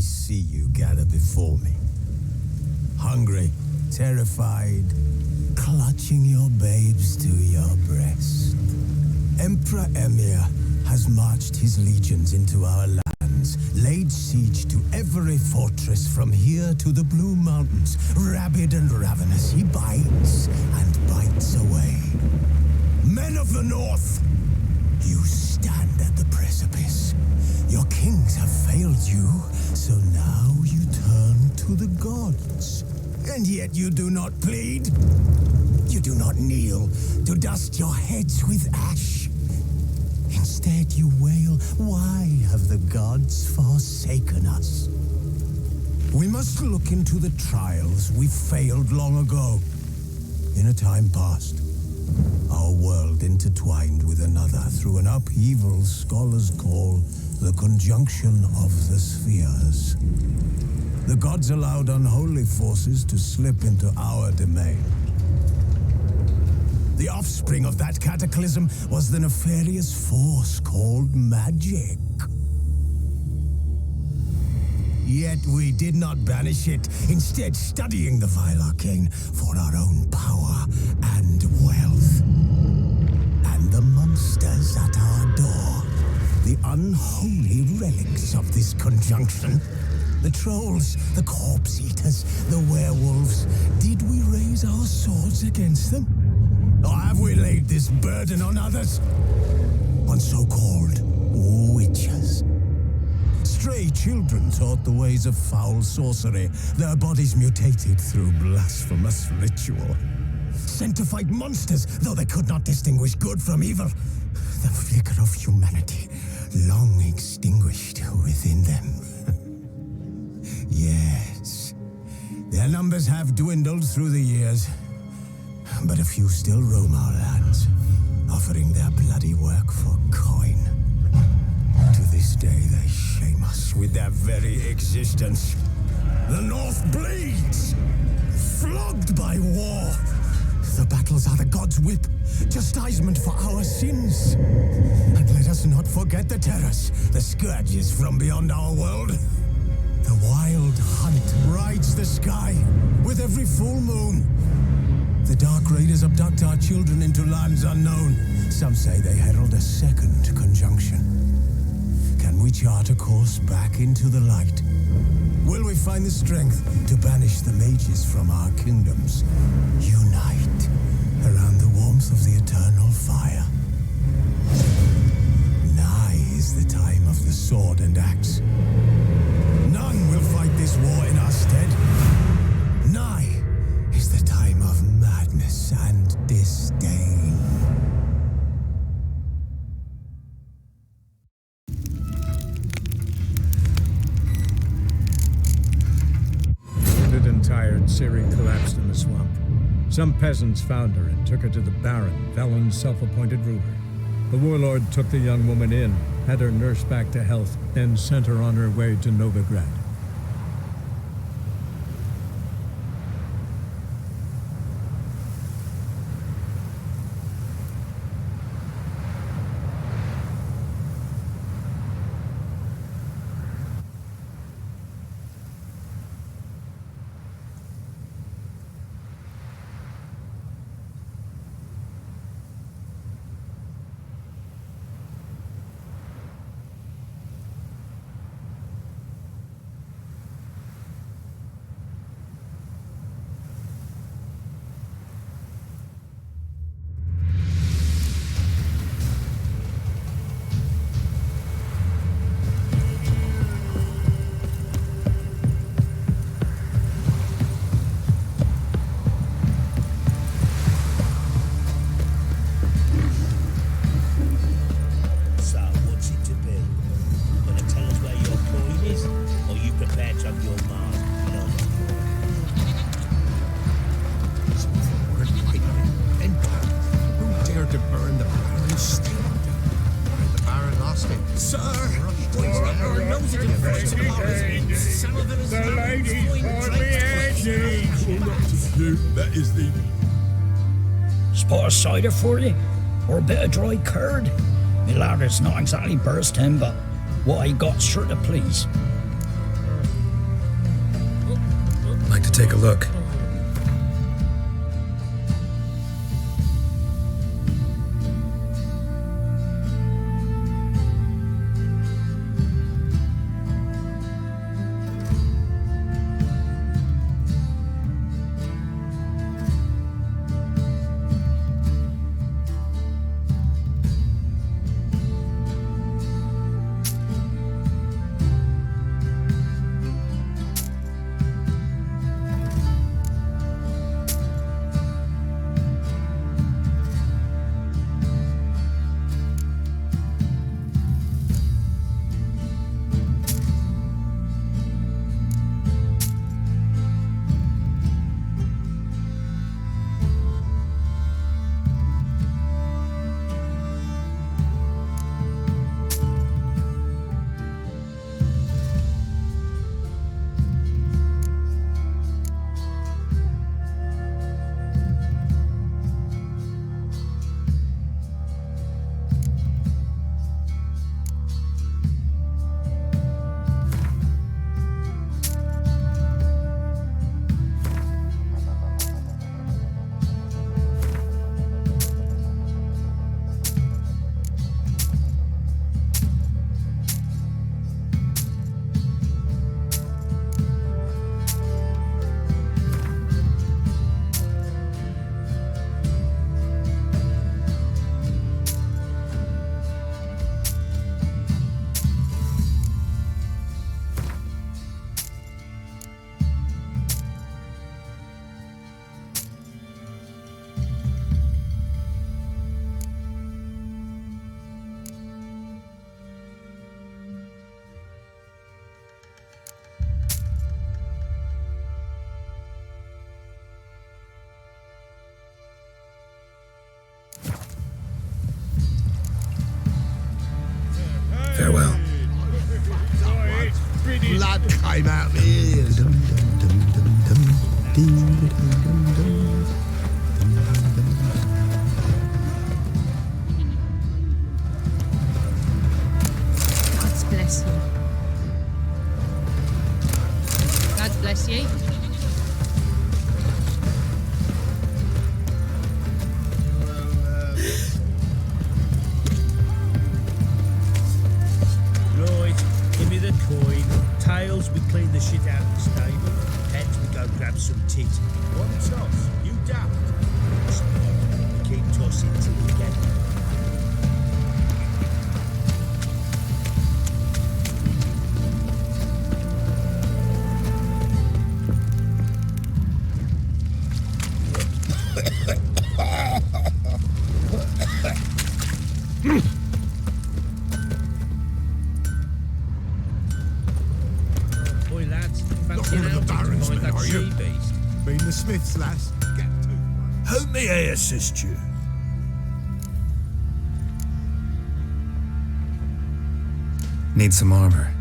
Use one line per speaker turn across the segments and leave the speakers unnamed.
I see you gather before me. Hungry, terrified, clutching your babes to your breast. Emperor Emir has marched his legions into our lands, laid siege to every fortress from here to the Blue Mountains. Rabid and ravenous, he bites and bites away. Men of the North, you stand at the precipice. Your kings have failed you, so now you turn to the gods. And yet you do not plead. You do not kneel to dust your heads with ash. Instead you wail, why have the gods forsaken us? We must look into the trials we failed long ago. In a time past, our world intertwined with another through an upheaval scholars call the conjunction of the spheres. The gods allowed unholy forces to slip into our domain. The offspring of that cataclysm was the nefarious force called magic. Yet we did not banish it, instead studying the vile arcane for our own power and wealth. And the monsters at our door, the unholy relics of this conjunction. The trolls, the corpse eaters, the werewolves. Did we raise our swords against them? Or have we laid this burden on others? On so-called witches. Stray children taught the ways of foul sorcery, their bodies mutated through blasphemous ritual. Sent to fight monsters, though they could not distinguish good from evil. The flicker of humanity, long extinguished within them. Yes, their numbers have dwindled through the years, but a few still roam our lands, offering their bloody work for coin. To this day, they shame us with their very existence. The North bleeds, flogged by war. The battles are the gods' whip, chastisement for our sins. And let us not forget the terrors, the scourges from beyond our world. The wild hunt rides the sky with every full moon. The dark raiders abduct our children into lands unknown. Some say they herald a second conjunction. Can we chart a course back into the light? Will we find the strength to banish the mages from our kingdoms? Unite around the warmth of the eternal fire. Nigh is the time of the sword and axe. None will fight this war in our stead. Nigh is the time of madness and disdain.
Wounded and tired, Ciri collapsed in the swamp. Some peasants found her and took her to the Baron, Velen's self-appointed ruler. The warlord took the young woman in, had her nursed back to health, and sent her on her way to Novigrad.
That is the...
Spot of cider for you? Or a bit of dry curd? My ladder's not exactly bursting, but what I got's sure to please.
take a look. Farewell.
Blood came out my ears.
God bless you. God bless you.
Right, give me the coin. Tails, we clean the shit out of the stable. Heads, we go grab some tit. One toss, you daft. We keep tossing till we get it. Boy, lads, fancy an
one of the
outing to
Barons,
find that
are you?
she beast.
Been the Smiths, lass. Get to.
How may I assist you?
Need some armor.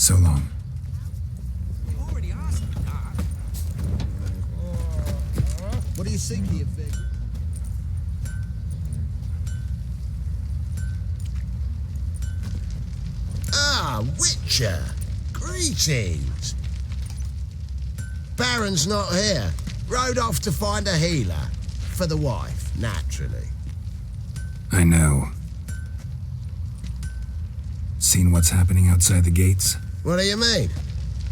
So long.
What do you think here, Vic? Ah, Witcher! Greetings! Baron's not here. Rode off to find a healer. For the wife, naturally.
I know. Seen what's happening outside the gates?
What do you mean?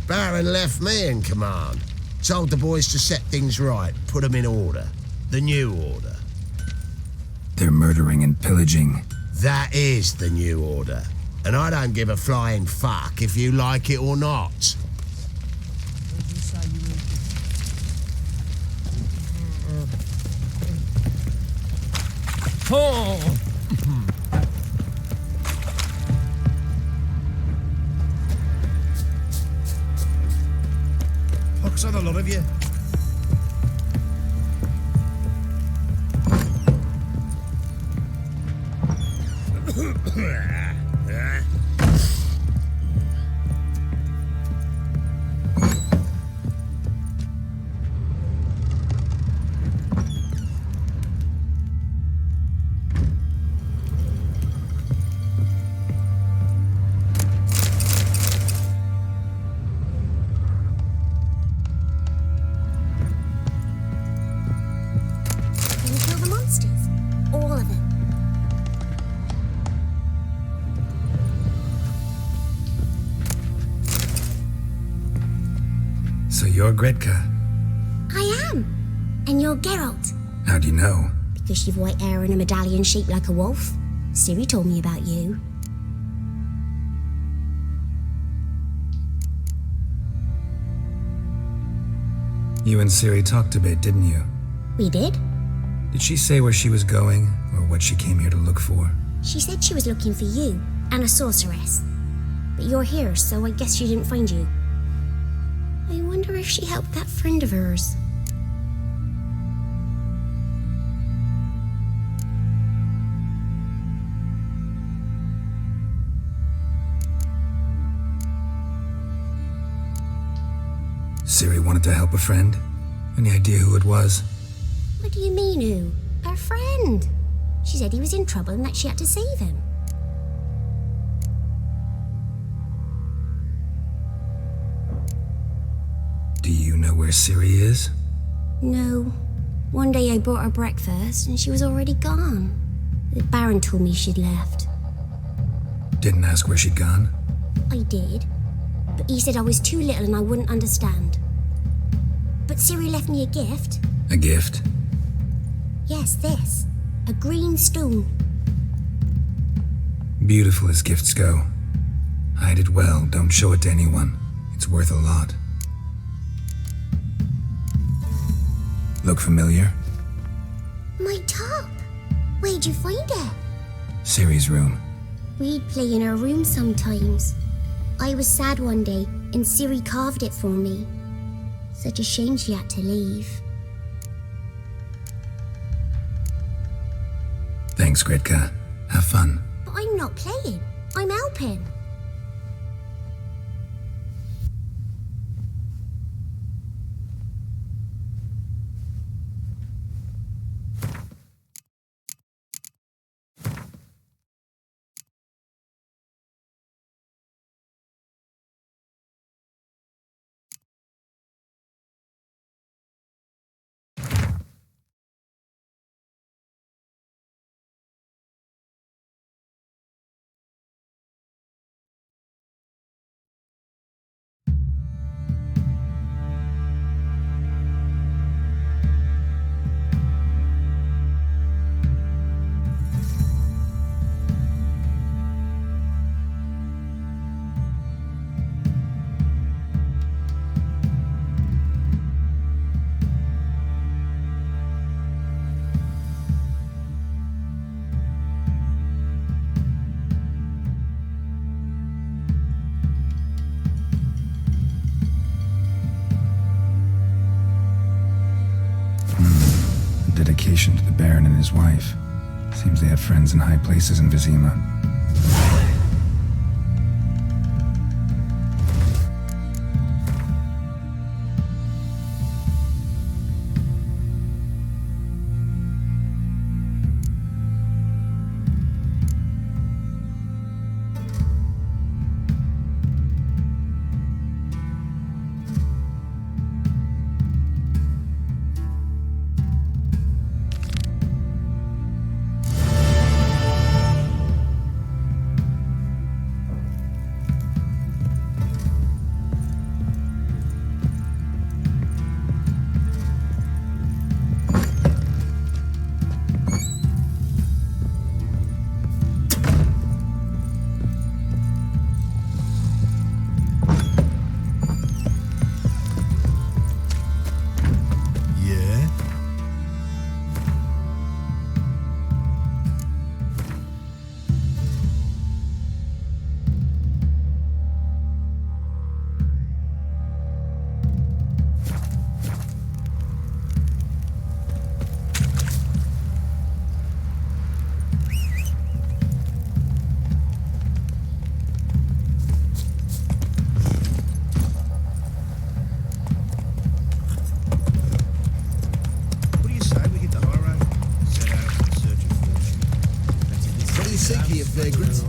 Baron left me in command. Told the boys to set things right, put them in order. The new order.
They're murdering and pillaging.
That is the new order. And I don't give a flying fuck if you like it or not.
Oh! Pox on a lot of you.
So you're Gretka.
I am. And you're Geralt.
How do you know?
Because you've white hair and a medallion shaped like a wolf. Ciri told me about you.
You and Ciri talked a bit, didn't you?
We did.
Did she say where she was going, or what she came here to look for?
She said she was looking for you, and a sorceress. But you're here, so I guess she didn't find you. I wonder if she helped that friend of hers.
Ciri wanted to help a friend? Any idea who it was?
What do you mean, who? Her friend. She said he was in trouble and that she had to save him.
Do you know where Ciri is?
No. One day I brought her breakfast and she was already gone. The Baron told me she'd left.
Didn't ask where she'd gone?
I did. But he said I was too little and I wouldn't understand. But Ciri left me a gift.
A gift?
Yes, this. A green stone.
Beautiful as gifts go. Hide it well, don't show it to anyone. It's worth a lot. Look familiar?
My top. Where'd you find it?
Ciri's room.
We'd play in her room sometimes. I was sad one day and Ciri carved it for me. Such a shame she had to leave.
Thanks, Gretka. Have fun.
But I'm not playing. I'm helping.
Dedication to the Baron and his wife. Seems they had friends in high places in Vizima.
vagrants.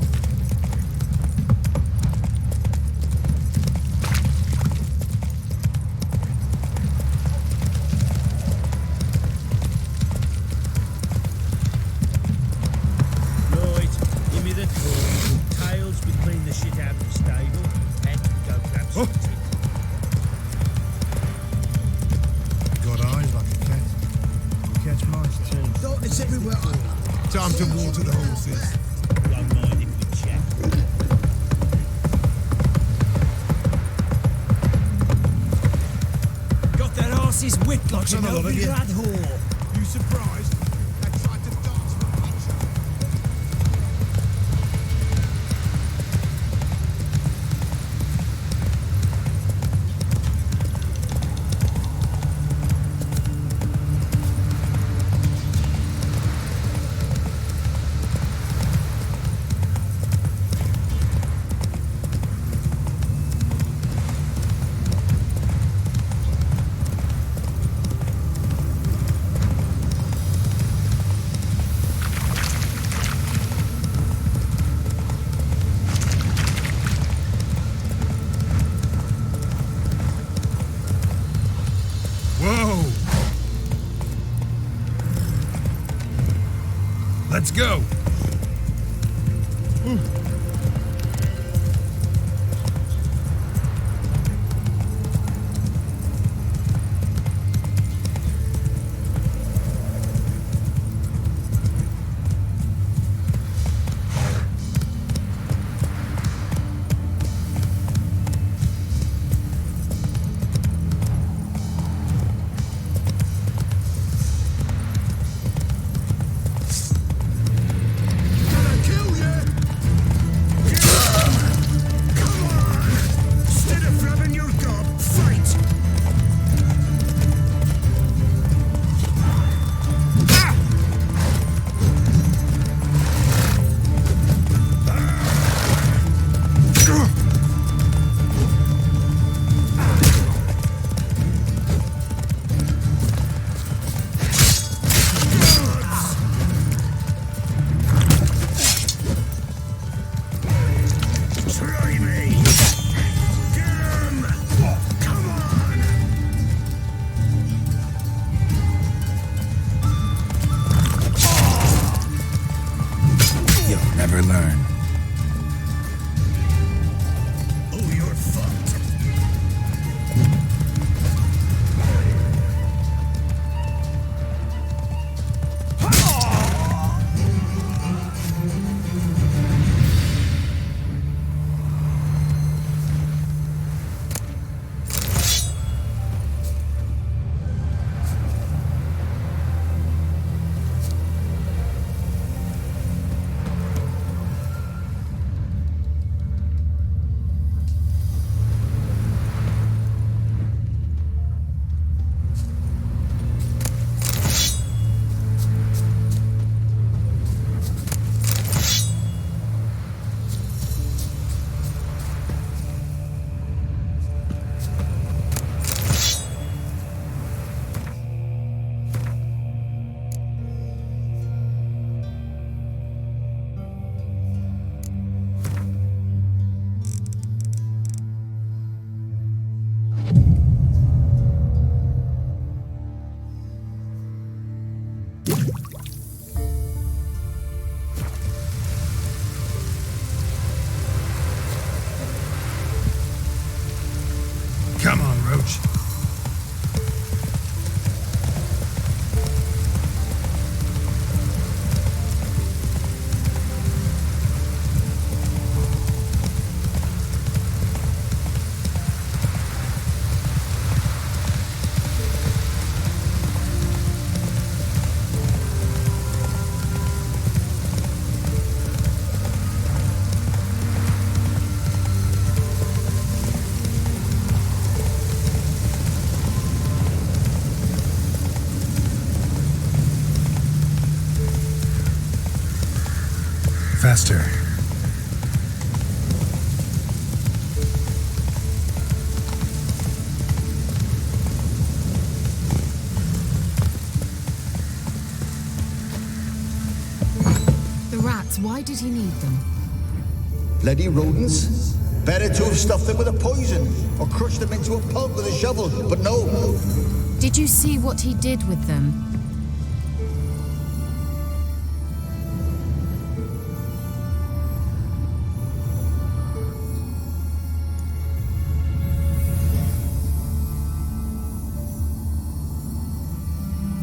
Right, give me the coin. Tails, we clean the shit out of the stable. Heads, we go grab some tea.
Got eyes like a cat. You catch mice too.
It's everywhere.
Time to water the horses.
Don't mind if we chat.
Got that arse's whipped like
an
an
old
lad whore.
You surprised? I tried to dance for a picture. Whoa! Let's go!
Never learn.
Oh, you're fucked.
Come on, Roach. Faster.
The rats
rats. Why did he need them?
Bloody rodents. Better to have stuffed them with a poison or crushed them into a pulp with a shovel, but no.
Did you see what he did with them?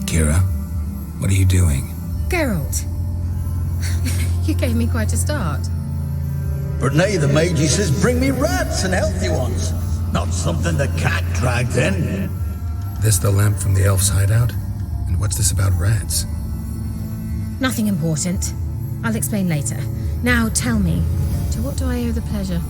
Kira, what are you doing?
Geralt. You gave me quite a start.
But now the Magi says bring me rats and healthy ones. Not something the cat dragged in.
This the lamp from the elf's hideout? And what's this about rats?
Nothing important. I'll explain later. Now tell me, to what do I owe the pleasure?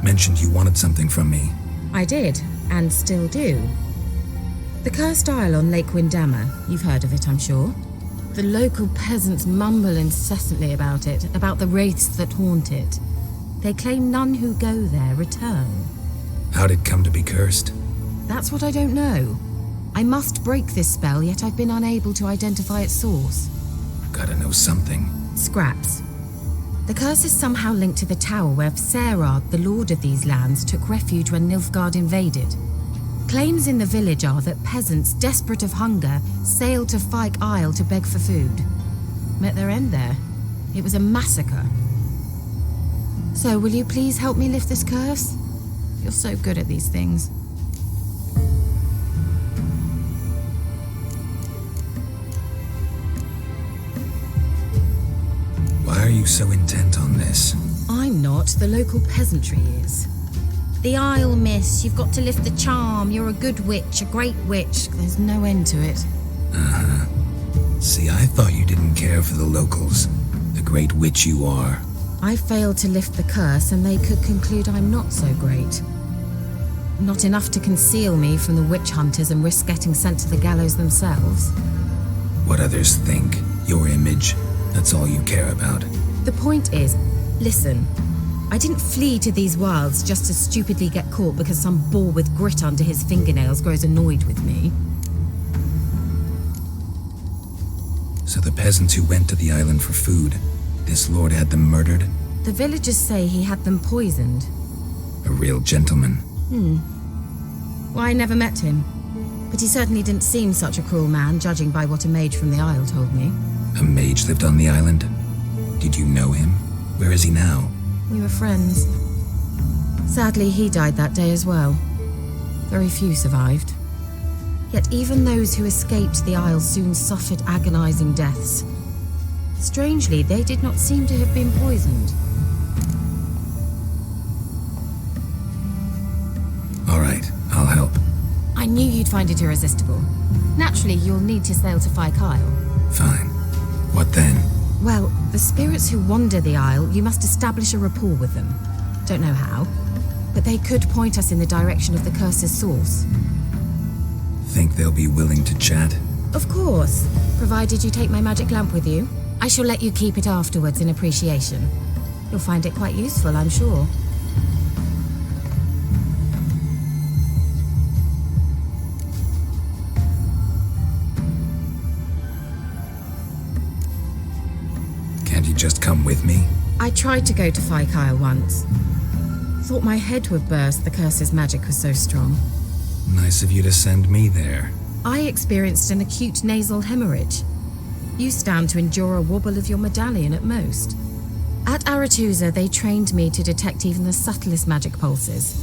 Mentioned you wanted something from me.
I did, and still do. The Cursed Isle on Lake Windammer. You've heard of it, I'm sure. The local peasants mumble incessantly about it, about the wraiths that haunt it. They claim none who go there return.
How'd it come to be cursed?
That's what I don't know. I must break this spell, yet I've been unable to identify its source.
Gotta know something.
Scraps. The curse is somehow linked to the tower where Serard, the lord of these lands, took refuge when Nilfgaard invaded. Claims in the village are that peasants, desperate of hunger, sailed to Fyke Isle to beg for food. Met their end there. It was a massacre. So, will you please help me lift this curse? You're so good at these things.
Why are you so intent on this?
I'm not. The local peasantry is. The Isle, miss. You've got to lift the charm. You're a good witch, a great witch. There's no end to it.
Uh-huh. See, I thought you didn't care for the locals. The great witch you are.
I failed to lift the curse, and they could conclude I'm not so great. Not enough to conceal me from the witch hunters and risk getting sent to the gallows themselves.
What others think, your image, that's all you care about.
The point is, listen, I didn't flee to these wilds just to stupidly get caught because some boar with grit under his fingernails grows annoyed with me.
So the peasants who went to the island for food, this lord had them murdered?
The villagers say he had them poisoned.
A real gentleman.
Well, I never met him, but he certainly didn't seem such a cruel man, judging by what a mage from the Isle told me.
A mage lived on the island? Did you know him? Where is he now?
We were friends. Sadly, he died that day as well. Very few survived. Yet even those who escaped the Isle soon suffered agonizing deaths. Strangely, they did not seem to have been poisoned.
All right, I'll help.
I knew you'd find it irresistible. Naturally, you'll need to sail to Fyke Isle.
Fine. What then?
Well, the spirits who wander the Isle, you must establish a rapport with them. Don't know how, but they could point us in the direction of the curse's source.
Think they'll be willing to chat?
Of course, provided you take my magic lamp with you. I shall let you keep it afterwards in appreciation. You'll find it quite useful, I'm sure.
Can't you just come with me?
I tried to go to Fyke Isle once. Thought my head would burst, the curse's magic was so strong.
Nice of you to send me there.
I experienced an acute nasal hemorrhage. You stand to endure a wobble of your medallion at most. At Aretusa, they trained me to detect even the subtlest magic pulses.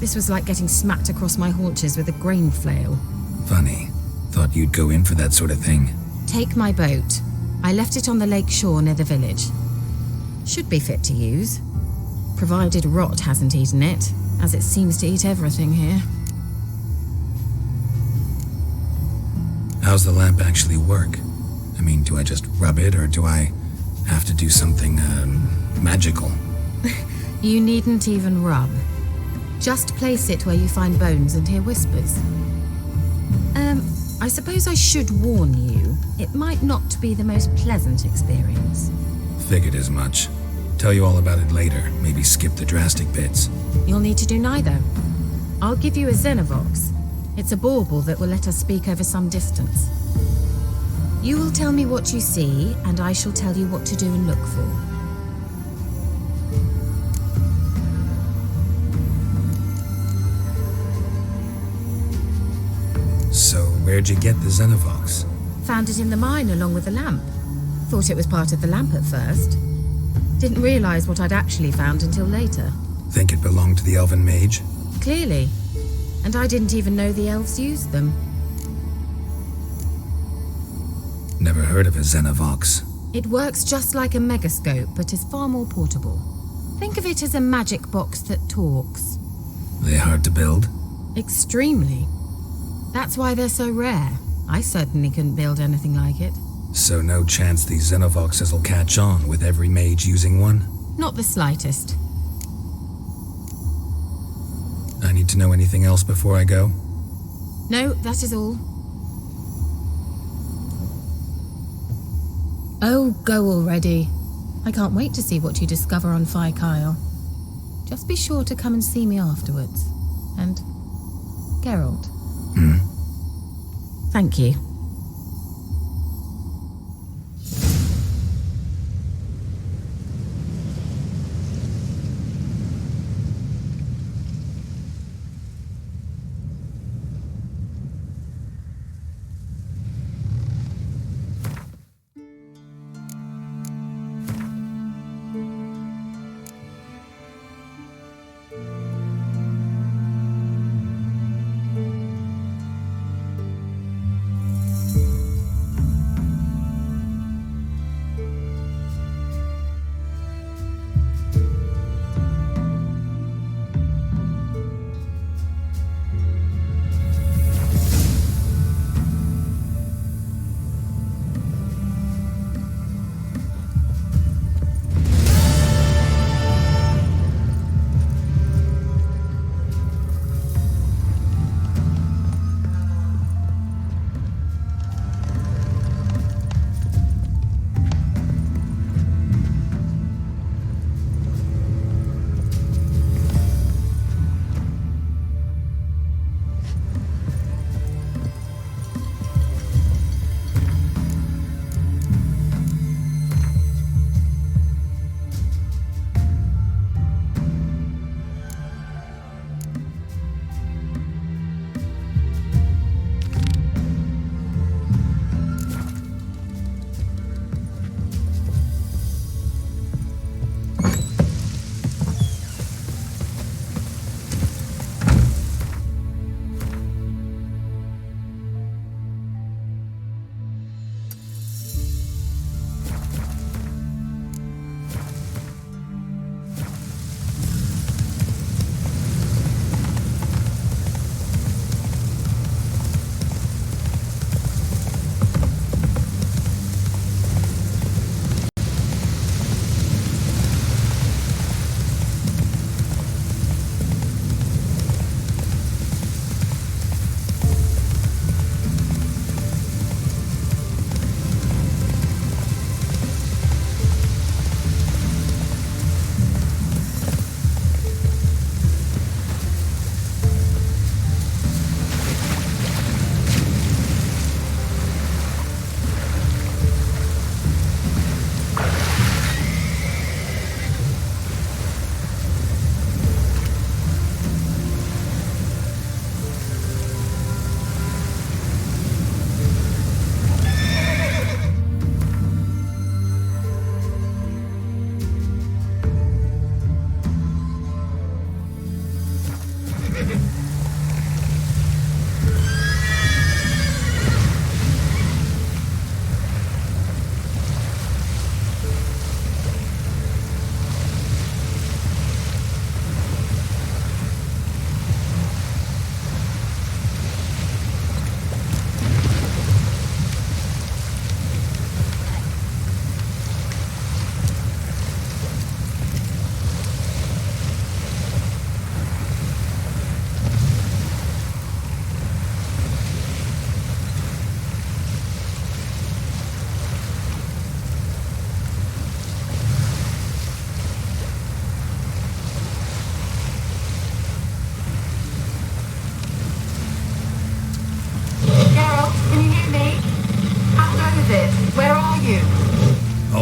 This was like getting smacked across my haunches with a grain flail.
Funny. Thought you'd go in for that sort of thing.
Take my boat. I left it on the lake shore near the village. Should be fit to use. Provided rot hasn't eaten it, as it seems to eat everything here.
How's the lamp actually work? I mean, do I just rub it, or do I have to do something, magical?
You needn't even rub. Just place it where you find bones and hear whispers. I suppose I should warn you, it might not be the most pleasant experience.
Figured as much. tell you all about it later. Maybe skip the drastic bits.
You'll need to do neither. I'll give you a Xenovox. It's a bauble that will let us speak over some distance. You will tell me what you see, and I shall tell you what to do and look for.
So, where'd you get the Xenovox?
Found it in the mine along with the lamp. Thought it was part of the lamp at first. Didn't realize what I'd actually found until later.
Think it belonged to the elven mage?
Clearly. And I didn't even know the elves used them.
Never heard of a Xenovox.
It works just like a megascope, but is far more portable. Think of it as a magic box that talks.
They hard to build?
Extremely. That's why they're so rare. I certainly couldn't build anything like it.
So no chance these Xenovoxes will catch on with every mage using one?
Not the slightest.
I need to know anything else before I go?
No, that is all. Oh, go already. I can't wait to see what you discover on Fyke Oan. Just be sure to come and see me afterwards. And Geralt. Thank you.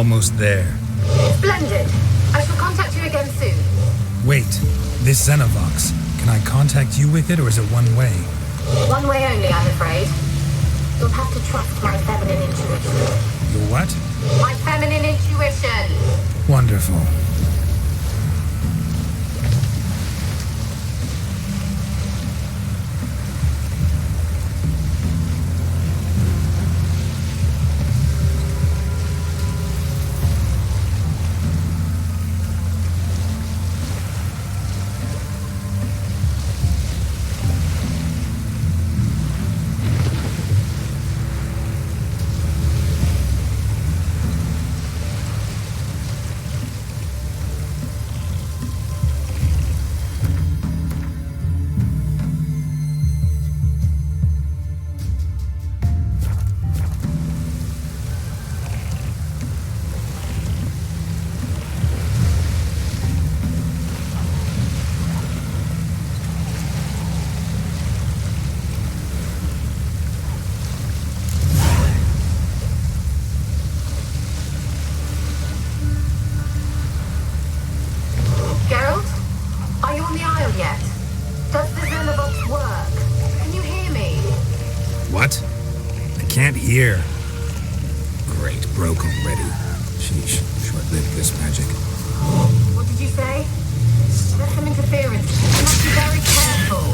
Almost there.
Splendid. I shall contact you again soon.
Wait, this Xenovox. Can I contact you with it, or is it one way?
One way only, I'm afraid. You'll have to trust my feminine intuition.
Your what?
My feminine intuition.
Wonderful. Can't hear. Great, broke already. Sheesh, short-lived this magic.
What did you say? There's some interference. You must be very careful.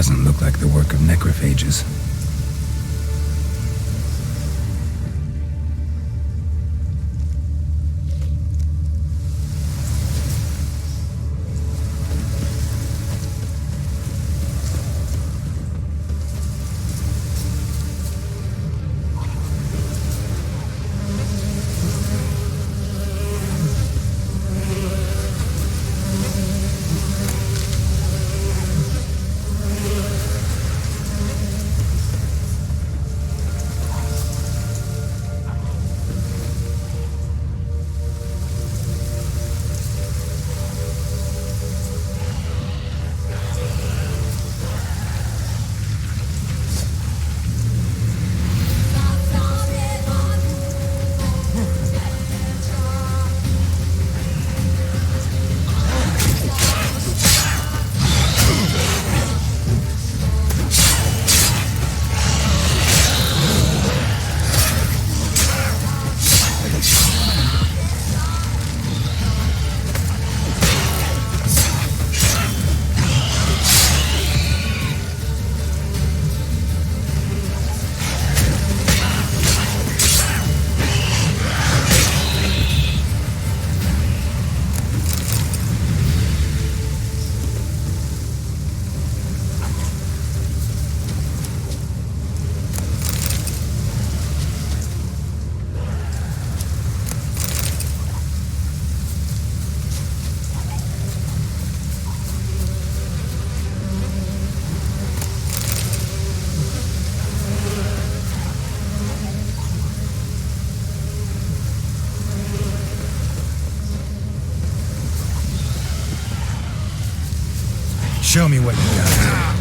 doesn't look like the work of necrophages.
Show me what you got.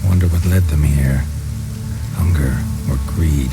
Wonder what led them here. Hunger or greed?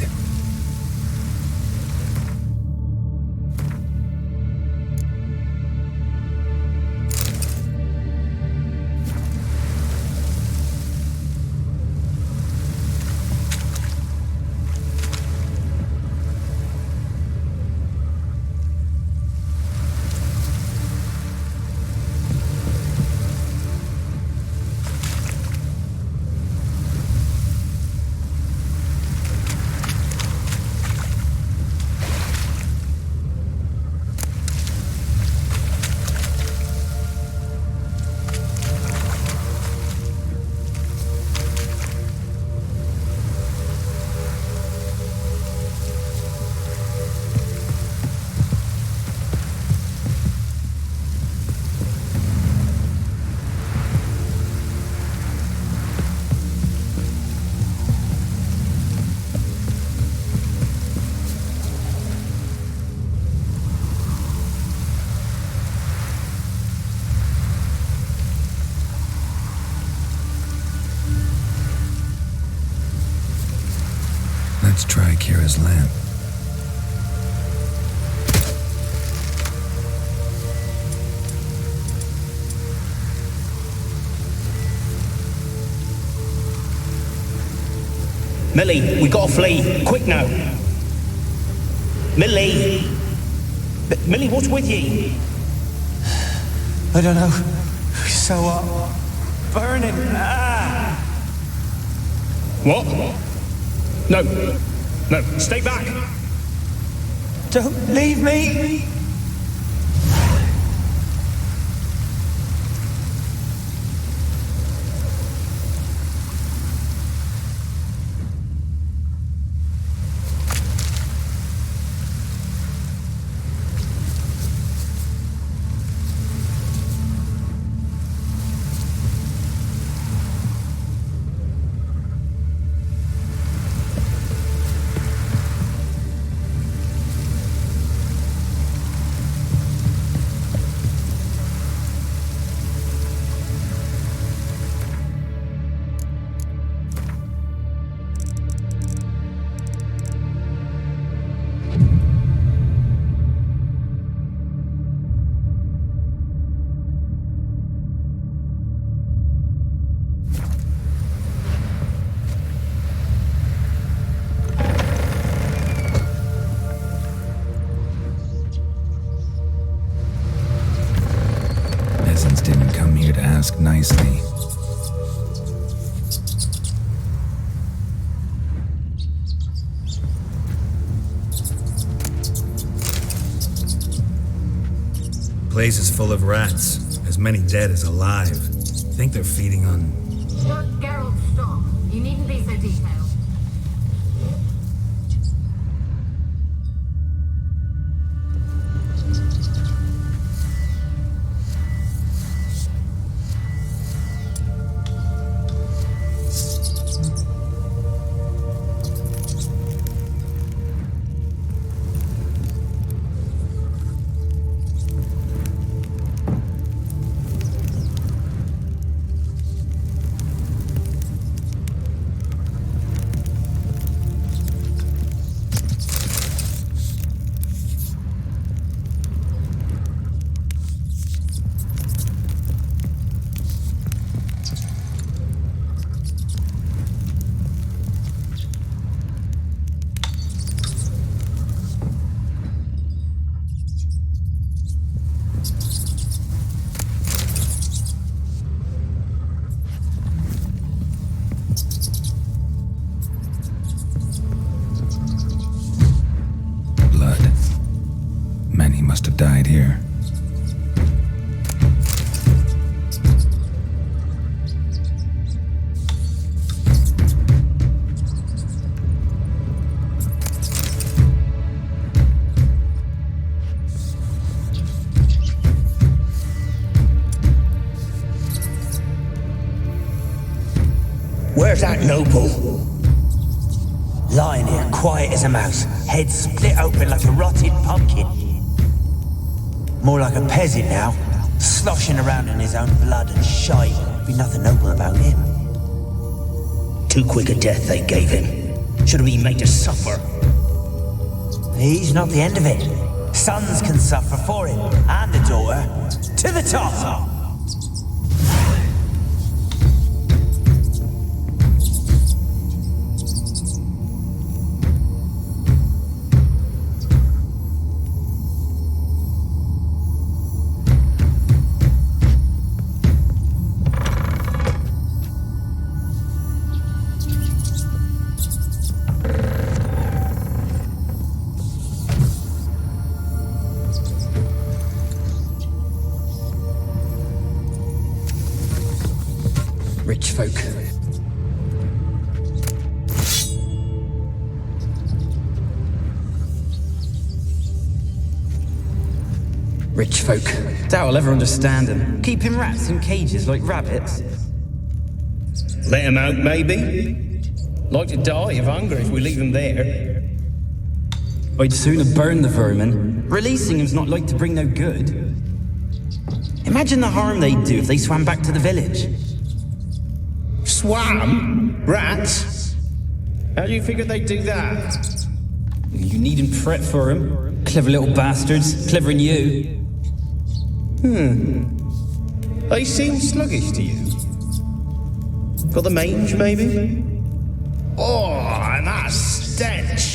Let's try Kira's lamp.
Millie, we gotta flee. Quick now. Millie! Millie, what's with you?
I don't know. So, burning. Ah!
What? No. No, stay back.
Don't leave me.
Didn't come here to ask nicely.
Place is full of rats, as many dead as alive. Think they're feeding on...
Geralt, stop. You needn't be so detailed.
Must have died here.
Where's that noble? Lying here, quiet as a mouse, head split open like a rotted pumpkin. More like a peasant now, sloshing around in his own blood and shite. Be nothing noble about him. Too quick a death they gave him. Should have been made to suffer. He's not the end of it. Sons can suffer for him, and a daughter. To the top!
Rich folk. Rich folk. Doubt I'll ever understand them. Keeping rats in cages like rabbits.
Let him out, maybe? Like to die of hunger if we leave him there.
I'd sooner burn the vermin. Releasing him's not like to bring no good. Imagine the harm they'd do if they swam back to the village.
Swam? Rats?
How do you figure they'd do that? You needn't fret for 'em. Clever little bastards. Clever than you. They seem sluggish to you. Got the mange, maybe?
Oh, and that stench!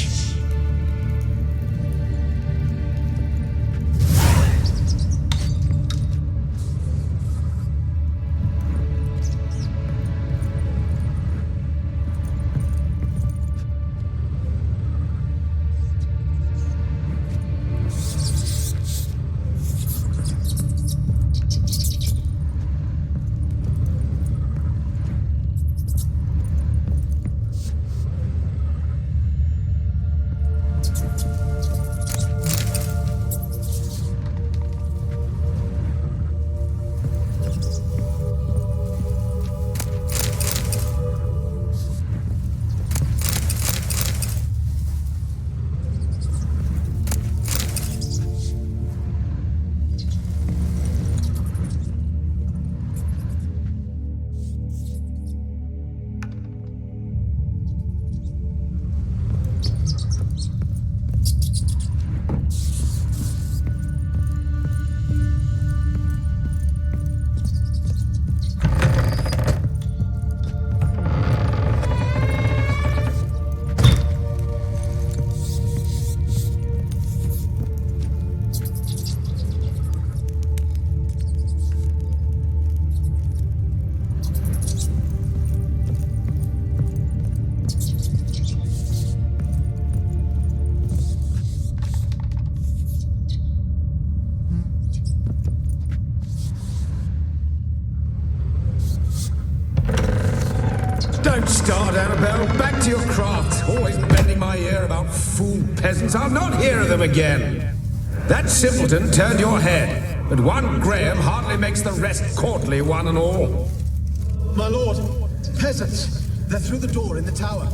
Don't start, Annabelle. Back to your craft. Always bending my ear about fool peasants. I'll not hear of them again. That simpleton turned your head, but one Graham hardly makes the rest courtly, one and all.
My lord, peasants. They're through the door in the tower.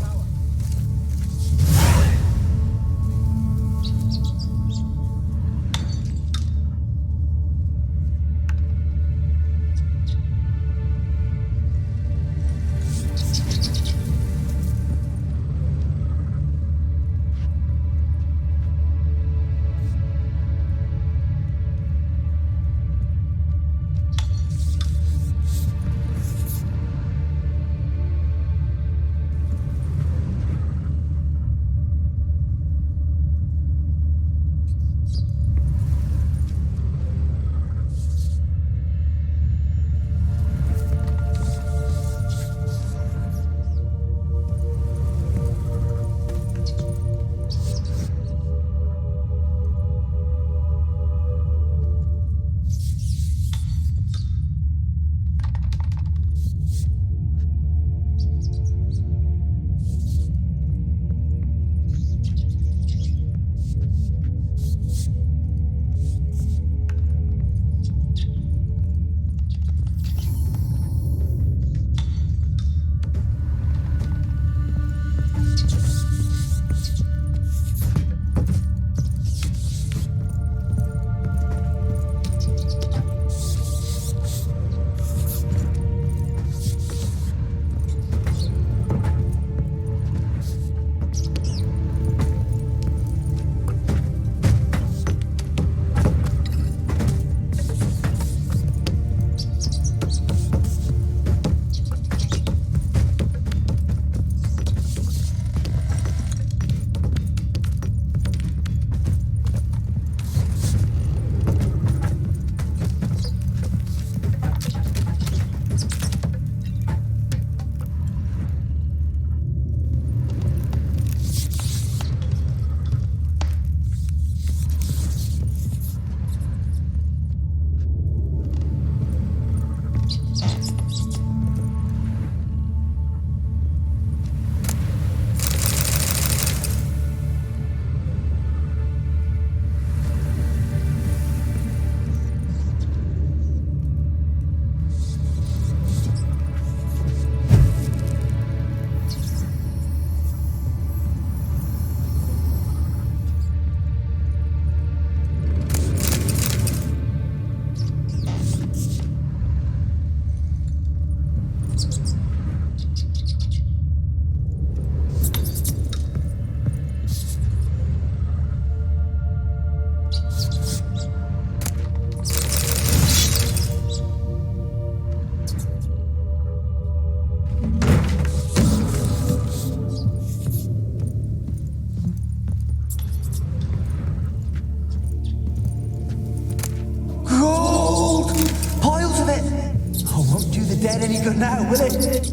dead any good now, will it?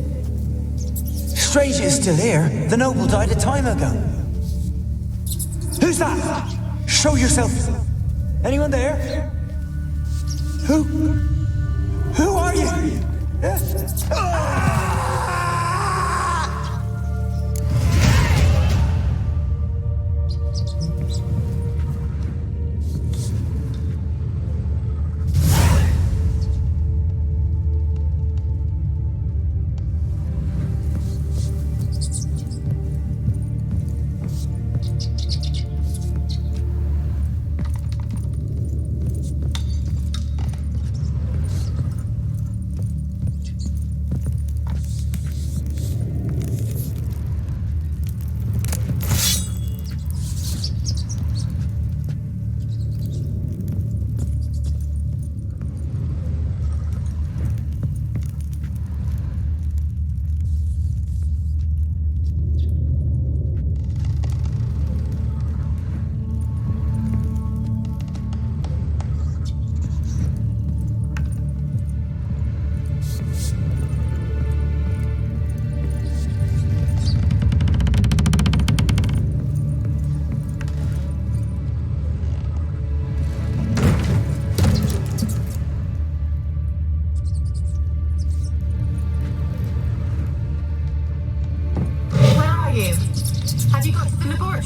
Strange it's still here. The noble died a time ago. Who's that? Show yourself. Anyone there? Who are you?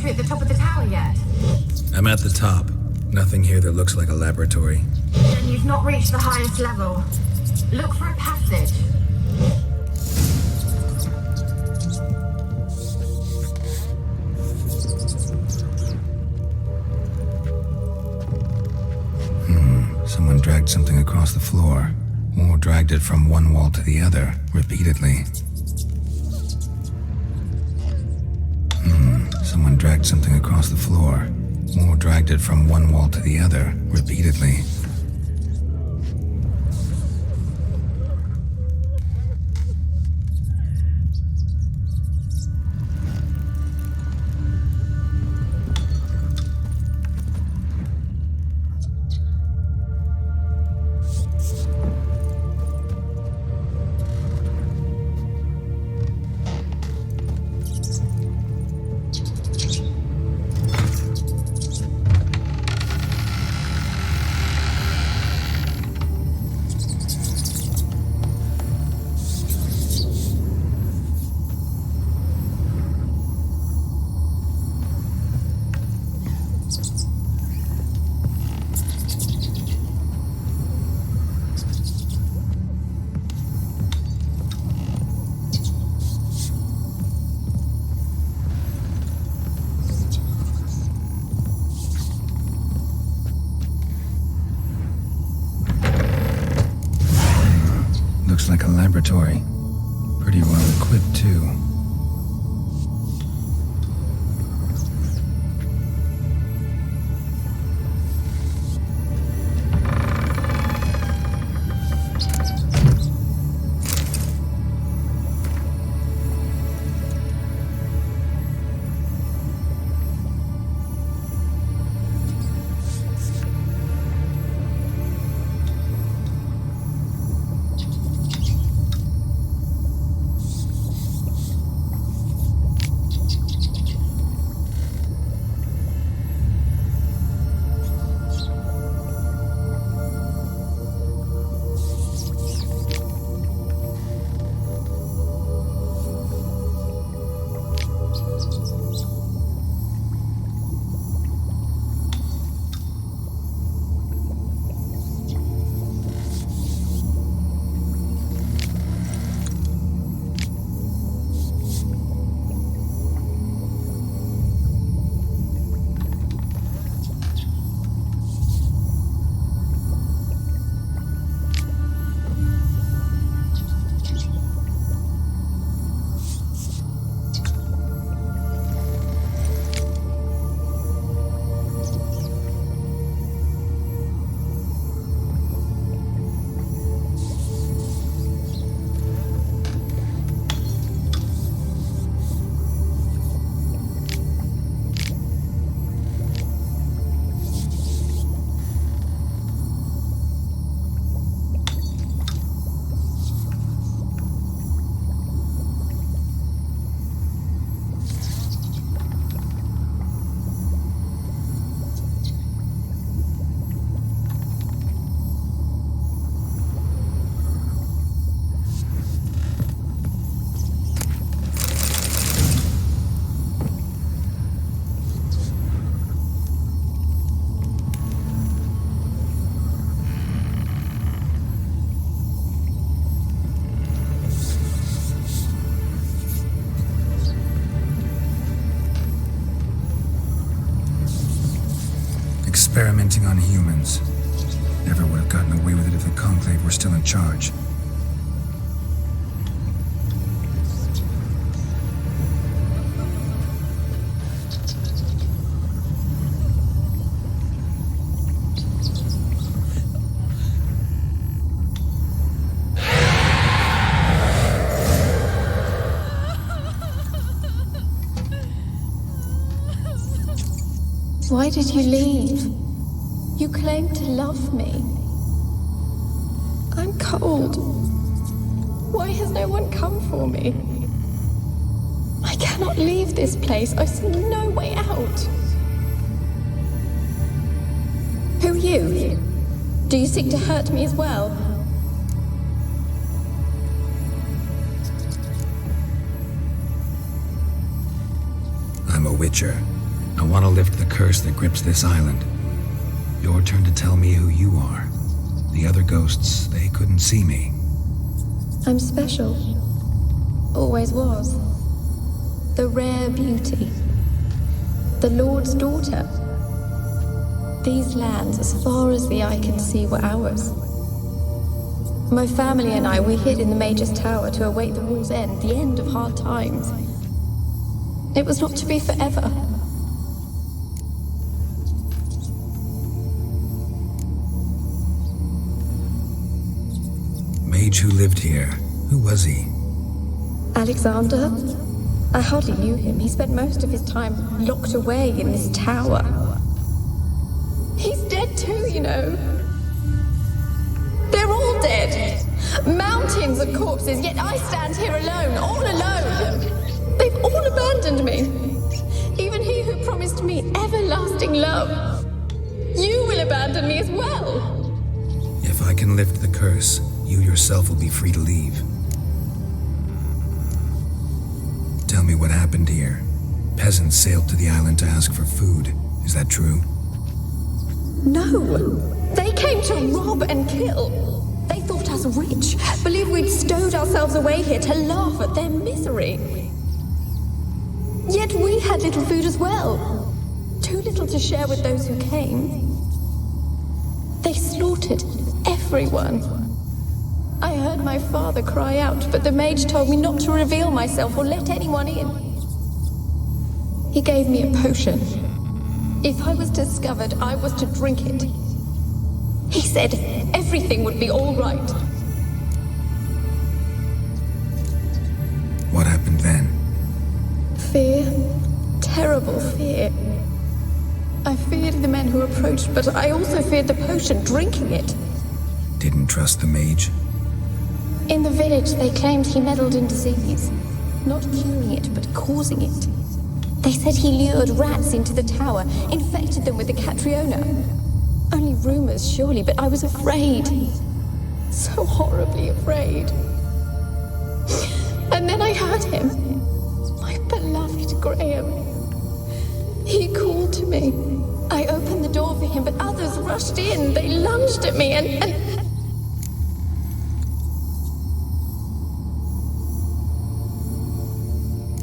At the top of the tower yet?
I'm at the top. Nothing here that looks like a laboratory.
Then you've not reached the highest level. Look for a passage.
Someone dragged something across the floor, or dragged it from one wall to the other, repeatedly. Someone dragged something across the floor, or dragged it from one wall to the other, repeatedly. Like a laboratory. Pretty well equipped, too. Experimenting on humans. Never would have gotten away with it if the Conclave were still in charge.
Why did you leave? You claimed to love me. I'm cold. Why has no one come for me? I cannot leave this place. I see no way out. Who are you? Do you seek to hurt me as well?
I'm a witcher. I want to lift the curse that grips this island. Your turn to tell me who you are. The other ghosts, they couldn't see me.
I'm special. Always was. The rare beauty. The Lord's daughter. These lands, as far as the eye can see, were ours. My family and I, we hid in the Mage's Tower to await the war's end, the end of hard times. It was not to be forever.
Mage who lived here. Who was he?
Alexander? I hardly knew him. He spent most of his time locked away in this tower. He's dead too, you know. They're all dead. Mountains of corpses, yet I stand here alone, all alone. They've all abandoned me. Even he who promised me everlasting love. You will abandon me as well.
If I can lift the curse, you yourself will be free to leave. Tell me what happened here. Peasants sailed to the island to ask for food. Is that true?
No. They came to rob and kill. They thought us rich, believed we'd stowed ourselves away here to laugh at their misery. Yet we had little food as well. Too little to share with those who came. They slaughtered everyone. I heard my father cry out, but the mage told me not to reveal myself or let anyone in. He gave me a potion. If I was discovered, I was to drink it. He said everything would be all right.
What happened then?
Fear. Terrible fear. I feared the men who approached, but I also feared the potion, drinking it.
Didn't trust the mage?
In the village, they claimed he meddled in disease. Not curing it, but causing it. They said he lured rats into the tower, infected them with the Catriona. Only rumors, surely, but I was afraid. So horribly afraid. And then I heard him. My beloved Graham. He called to me. I opened the door for him, but others rushed in. They lunged at me and...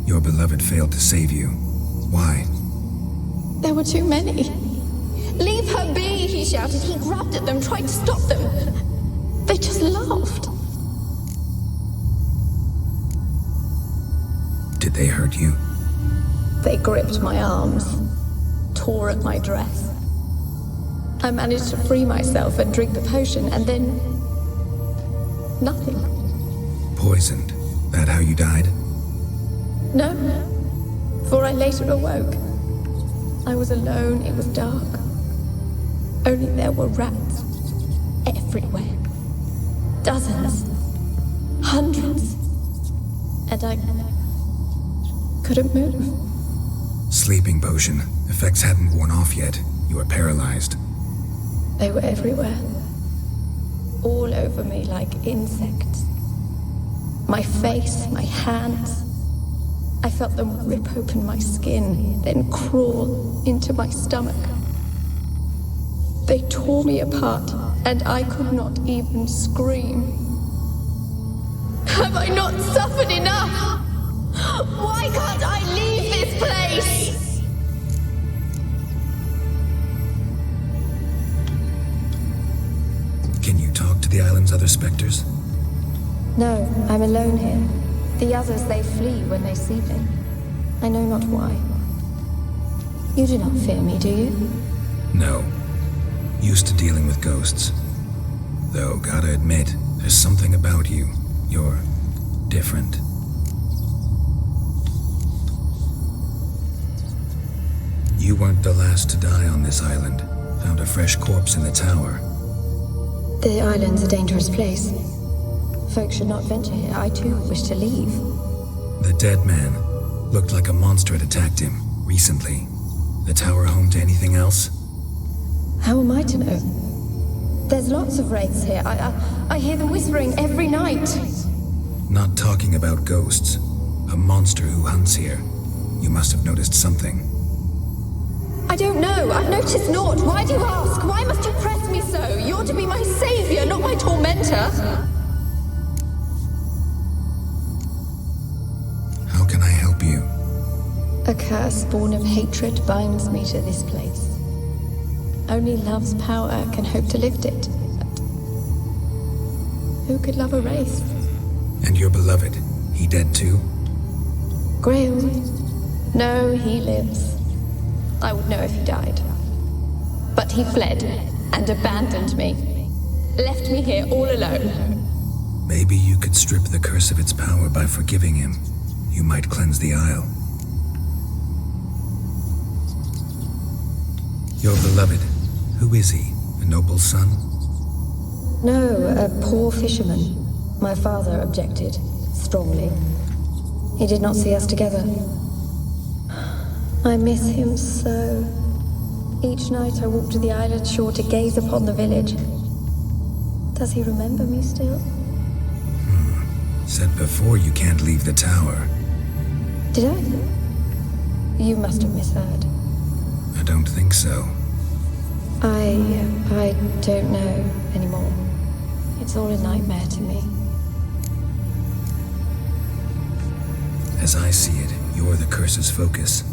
Your beloved failed to save you. Why?
There were too many. Leave her be, he shouted. He grabbed at them, tried to stop them. They just laughed.
Did they hurt you?
They gripped my arms, tore at my dress. I managed to free myself and drink the potion, and then... nothing.
Poisoned. That how you died?
No, for I later awoke. I was alone, it was dark. Only there were rats everywhere. Dozens. Hundreds. And I couldn't move.
Sleeping potion. Effects hadn't worn off yet. You were paralyzed.
They were everywhere. All over me like insects. My face, my hands. I felt them rip open my skin, then crawl into my stomach. They tore me apart, and I could not even scream. Have I not suffered enough? Why can't I leave this place?
island's other specters?
No, I'm alone here. The others, they flee when they see me. I know not why. You do not fear me, do you?
No. Used to dealing with ghosts. Though, gotta admit, there's something about you. You're different. You weren't the last to die on this island. Found a fresh corpse in the tower.
The island's a dangerous place. Folk should not venture here. I too wish to leave.
The dead man looked like a monster had attacked him recently. The tower home to anything else?
How am I to know? There's lots of wraiths here. I hear them whispering every night.
Not talking about ghosts. A monster who hunts here. You must have noticed something.
I don't know. I've noticed naught. Why do you ask? Why must you press me so? You're to be my savior, not my tormentor.
How can I help you?
A curse born of hatred binds me to this place. Only love's power can hope to lift it. But who could love a wraith?
And your beloved, he dead too?
Grail? No, he lives. I would know if he died. But he fled and abandoned me. Left me here all alone.
Maybe you could strip the curse of its power by forgiving him. You might cleanse the isle. Your beloved, who is he? A noble son?
No, a poor fisherman. My father objected, strongly. He did not see us together. I miss him so. Each night I walk to the island shore to gaze upon the village. Does he remember me still?
Said before you can't leave the tower.
Did I? You must have misheard.
I don't think so.
I don't know anymore. It's all a nightmare to me.
As I see it, you're the curse's focus.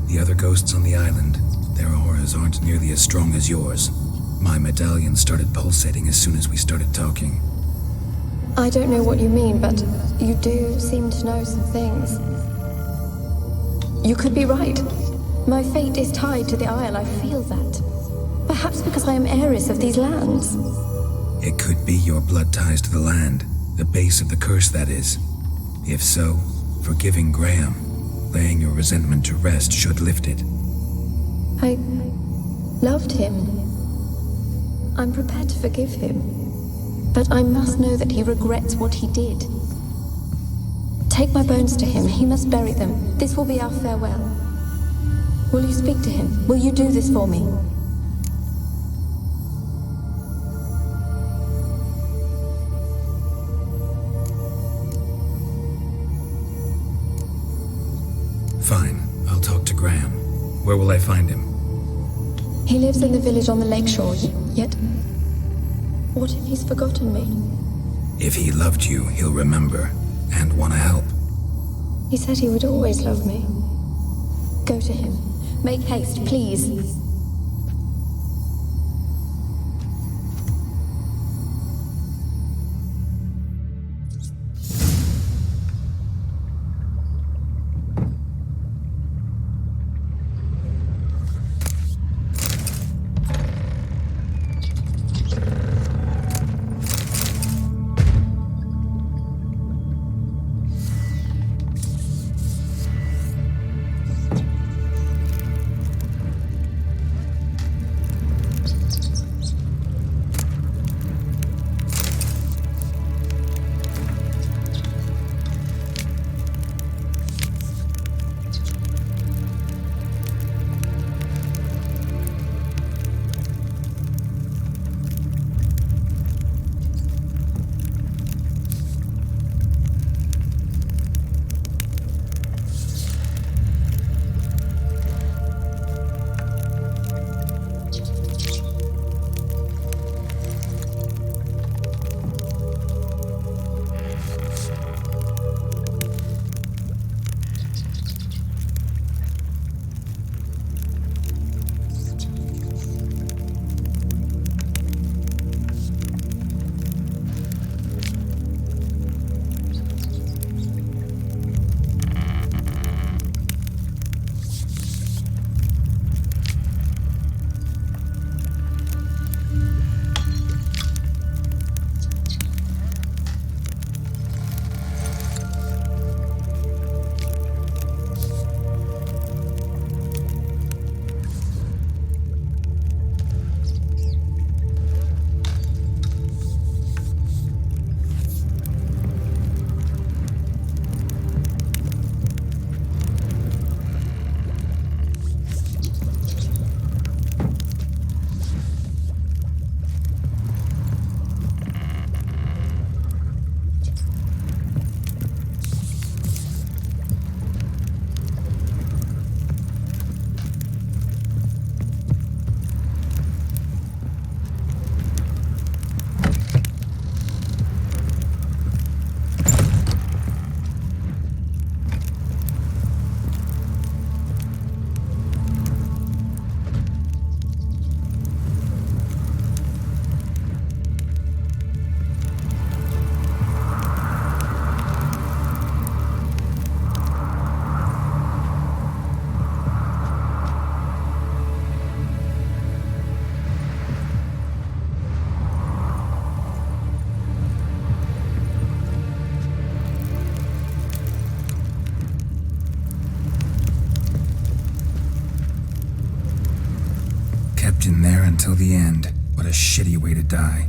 The other ghosts on the island, their auras aren't nearly as strong as yours. My medallion started pulsating as soon as we started talking.
I don't know what you mean, but you do seem to know some things. You could be right. My fate is tied to the Isle, I feel that. Perhaps because I am heiress of these lands.
It could be your blood ties to the land, the base of the curse, that is. If so, forgiving Graham, laying your resentment to rest should lift it.
I loved him. I'm prepared to forgive him. But I must know that he regrets what he did. Take my bones to him. He must bury them. This will be our farewell. Will you speak to him? Will you do this for me?
Fine. I'll talk to Graham. Where will I find him?
He lives in the village on the lakeshore, yet... What if he's forgotten me?
If he loved you, he'll remember, and want to help.
He said he would always love me. Go to him. Make haste, please.
until the end. What a shitty way to die.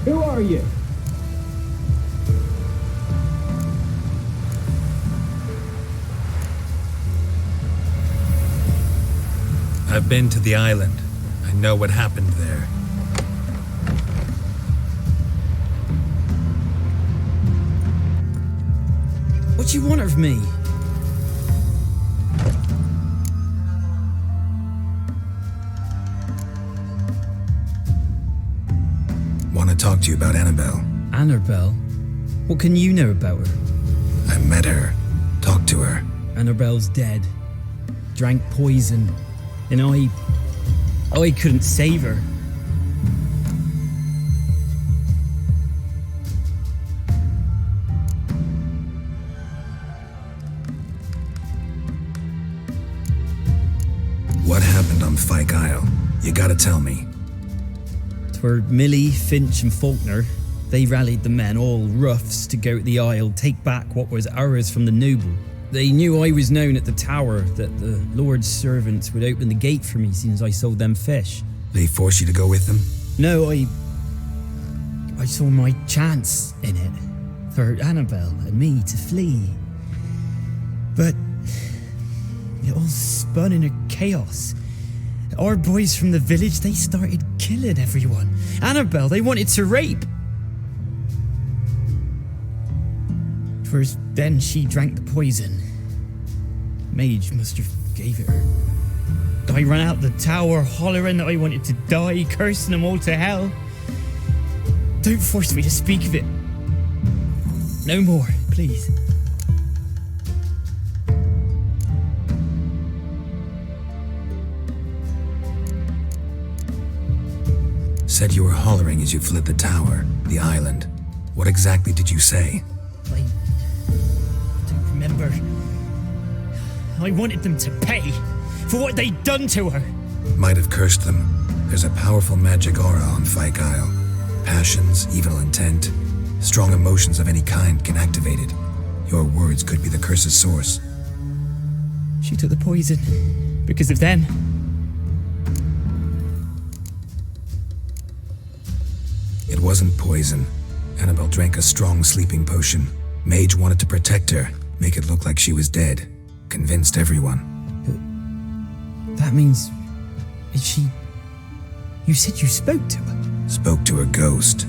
Who are you?
I've been to the island. I know what happened there.
What do you want of me?
Want to talk to you about Annabelle.
Annabelle? What can you know about her?
I met her. Talked to her.
Annabelle's dead. Drank poison. And I couldn't save her.
What happened on Fyke Isle? You gotta tell me.
For Millie, Finch and Faulkner, they rallied the men, all roughs, to go to the Isle, take back what was ours from the noble. They knew I was known at the tower, that the Lord's servants would open the gate for me as soon as I sold them fish.
They forced you to go with them?
No, I saw my chance in it, for Annabelle and me to flee. But it all spun in a chaos. Our boys from the village, they started killing everyone. Annabelle, they wanted to rape. First, then she drank the poison. Mage must have gave it her. I ran out the tower hollering that I wanted to die, cursing them all to hell. Don't force me to speak of it. No more, please.
Said you were hollering as you fled the tower, the island. What exactly did you say?
I don't remember. I wanted them to pay for what they'd done to her.
Might have cursed them. There's a powerful magic aura on Fyke Isle. Passions, evil intent, strong emotions of any kind can activate it. Your words could be the curse's source.
She took the poison because of them.
It wasn't poison. Annabelle drank a strong sleeping potion. Mage wanted to protect her, make it look like she was dead. Convinced everyone.
But that means... she... You said you spoke to her?
Spoke to her ghost.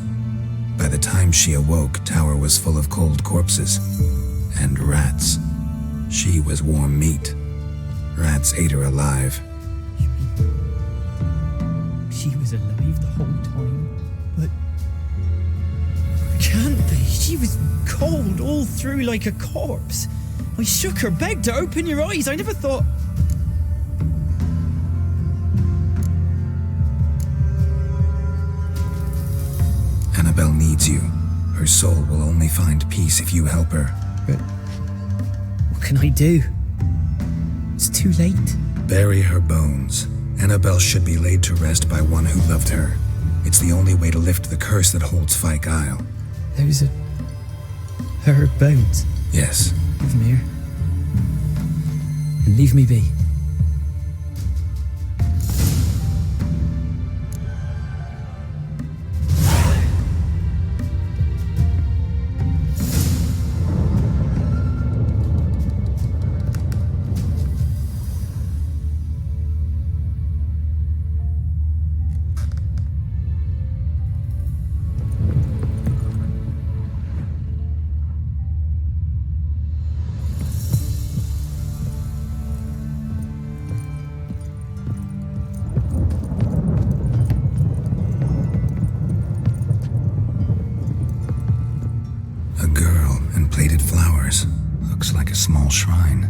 By the time she awoke, tower was full of cold corpses. And rats. She was warm meat. Rats ate her alive.
You mean... she was alive the whole time? But... can't be. She was cold all through like a corpse. I shook her, begged her, open your eyes. I never thought...
Annabelle needs you. Her soul will only find peace if you help her.
But what can I do? It's too late.
Bury her bones. Annabelle should be laid to rest by one who loved her. It's the only way to lift the curse that holds Fyke Isle.
Those are... her bones?
Yes.
Give them here. And leave me be.
Like a small shrine.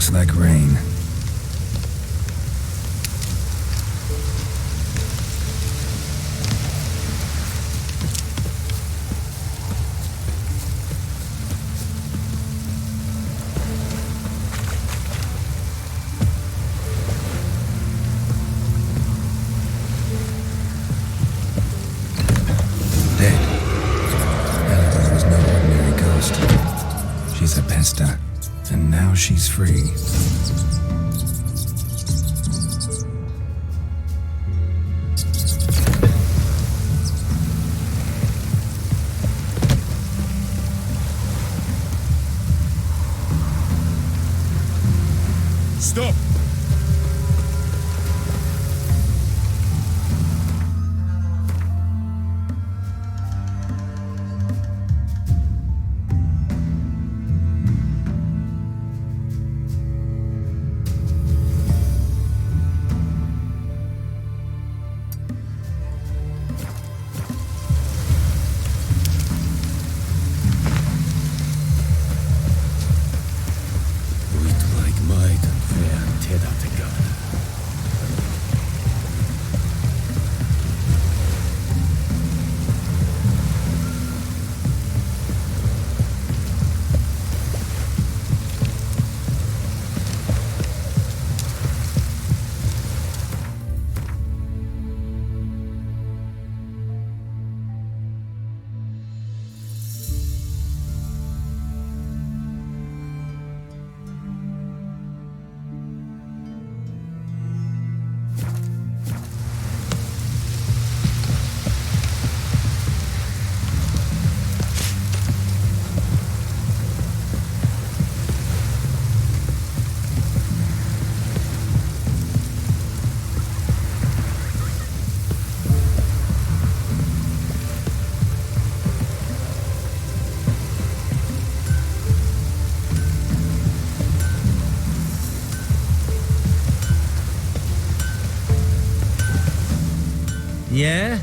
Looks like rain. She's a pesta, and now she's free.
Stop!
Yeah?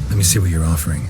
Let me see what you're offering.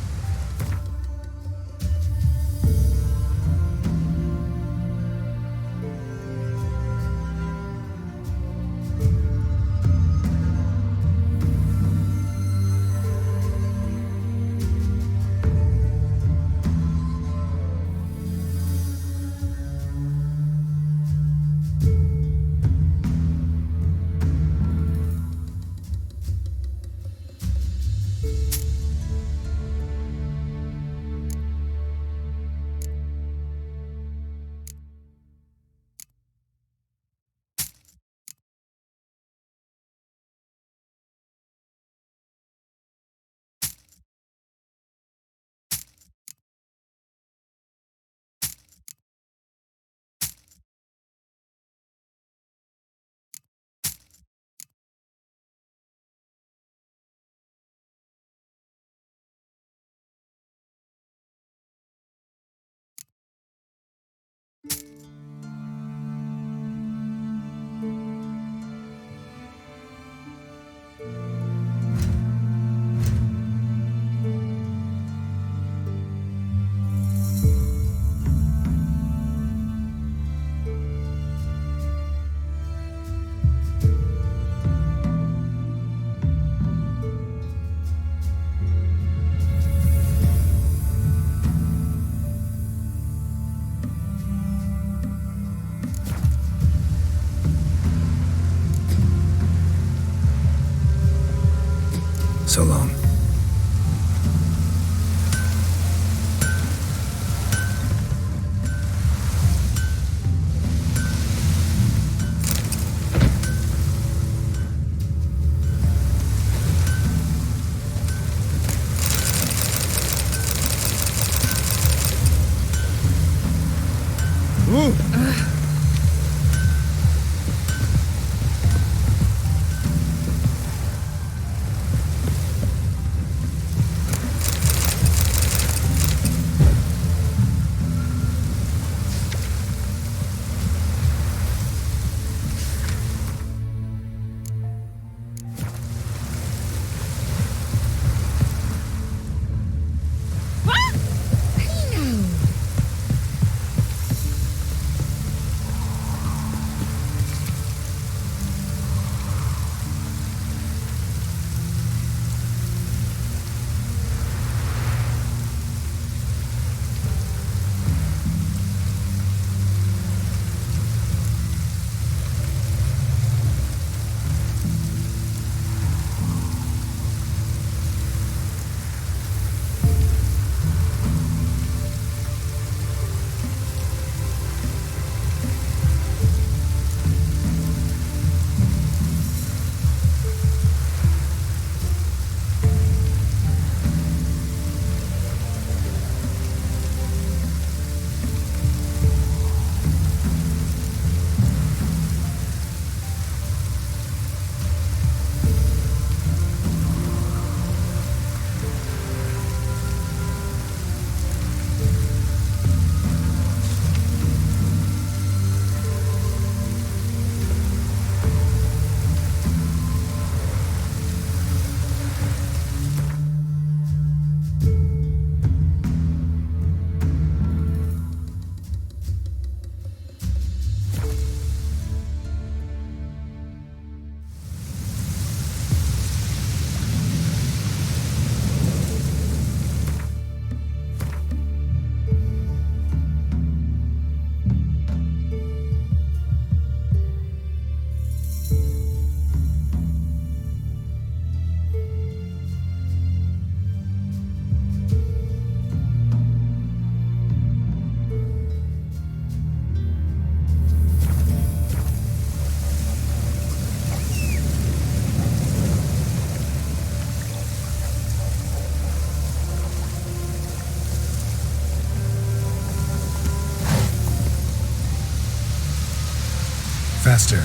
faster.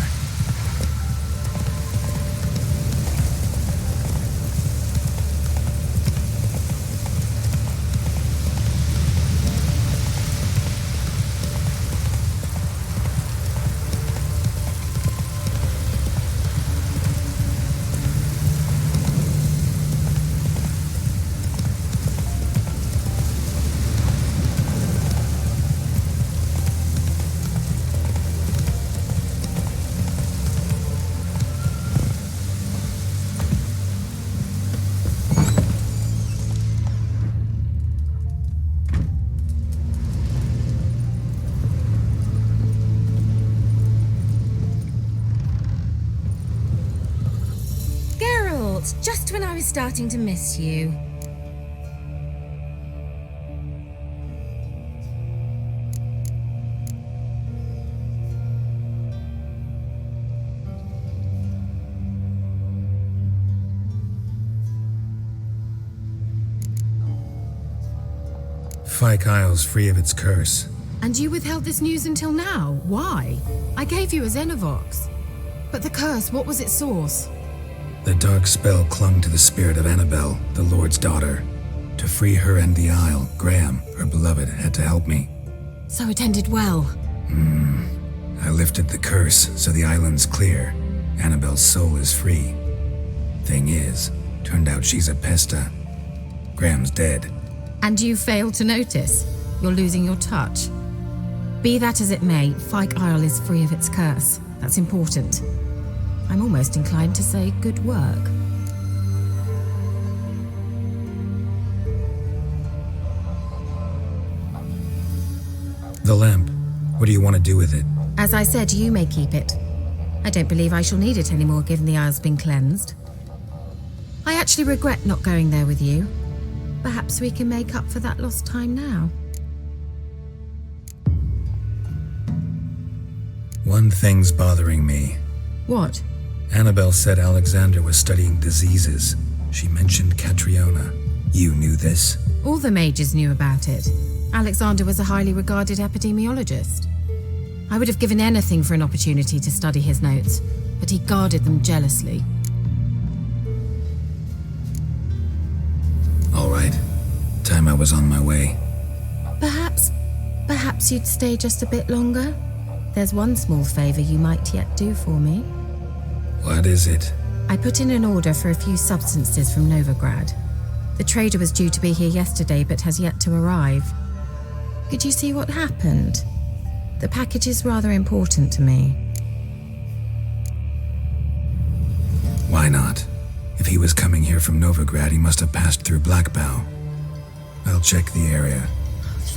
Just when I was starting to miss you.
Fyke Isle's free of its curse.
And you withheld this news until now? Why? I gave you a Xenovox. But the curse, what was its source?
The dark spell clung to the spirit of Annabelle, the Lord's daughter. To free her and the Isle, Graham, her beloved, had to help me.
So it ended well.
I lifted the curse, so the island's clear. Annabelle's soul is free. Thing is, turned out she's a pesta. Graham's dead.
And you failed to notice? You're losing your touch. Be that as it may, Fyke Isle is free of its curse. That's important. I'm almost inclined to say good work.
The lamp. What do you want to do with it?
As I said, you may keep it. I don't believe I shall need it anymore, given the Isle's been cleansed. I actually regret not going there with you. Perhaps we can make up for that lost time now.
One thing's bothering me.
What?
Annabelle said Alexander was studying diseases. She mentioned Catriona. You knew this?
All the mages knew about it. Alexander was a highly regarded epidemiologist. I would have given anything for an opportunity to study his notes, but he guarded them jealously.
All right. Time I was on my way.
Perhaps you'd stay just a bit longer? There's one small favor you might yet do for me.
What is it?
I put in an order for a few substances from Novigrad. The trader was due to be here yesterday, but has yet to arrive. Could you see what happened? The package is rather important to me.
Why not? If he was coming here from Novigrad, he must have passed through Blackbow. I'll check the area.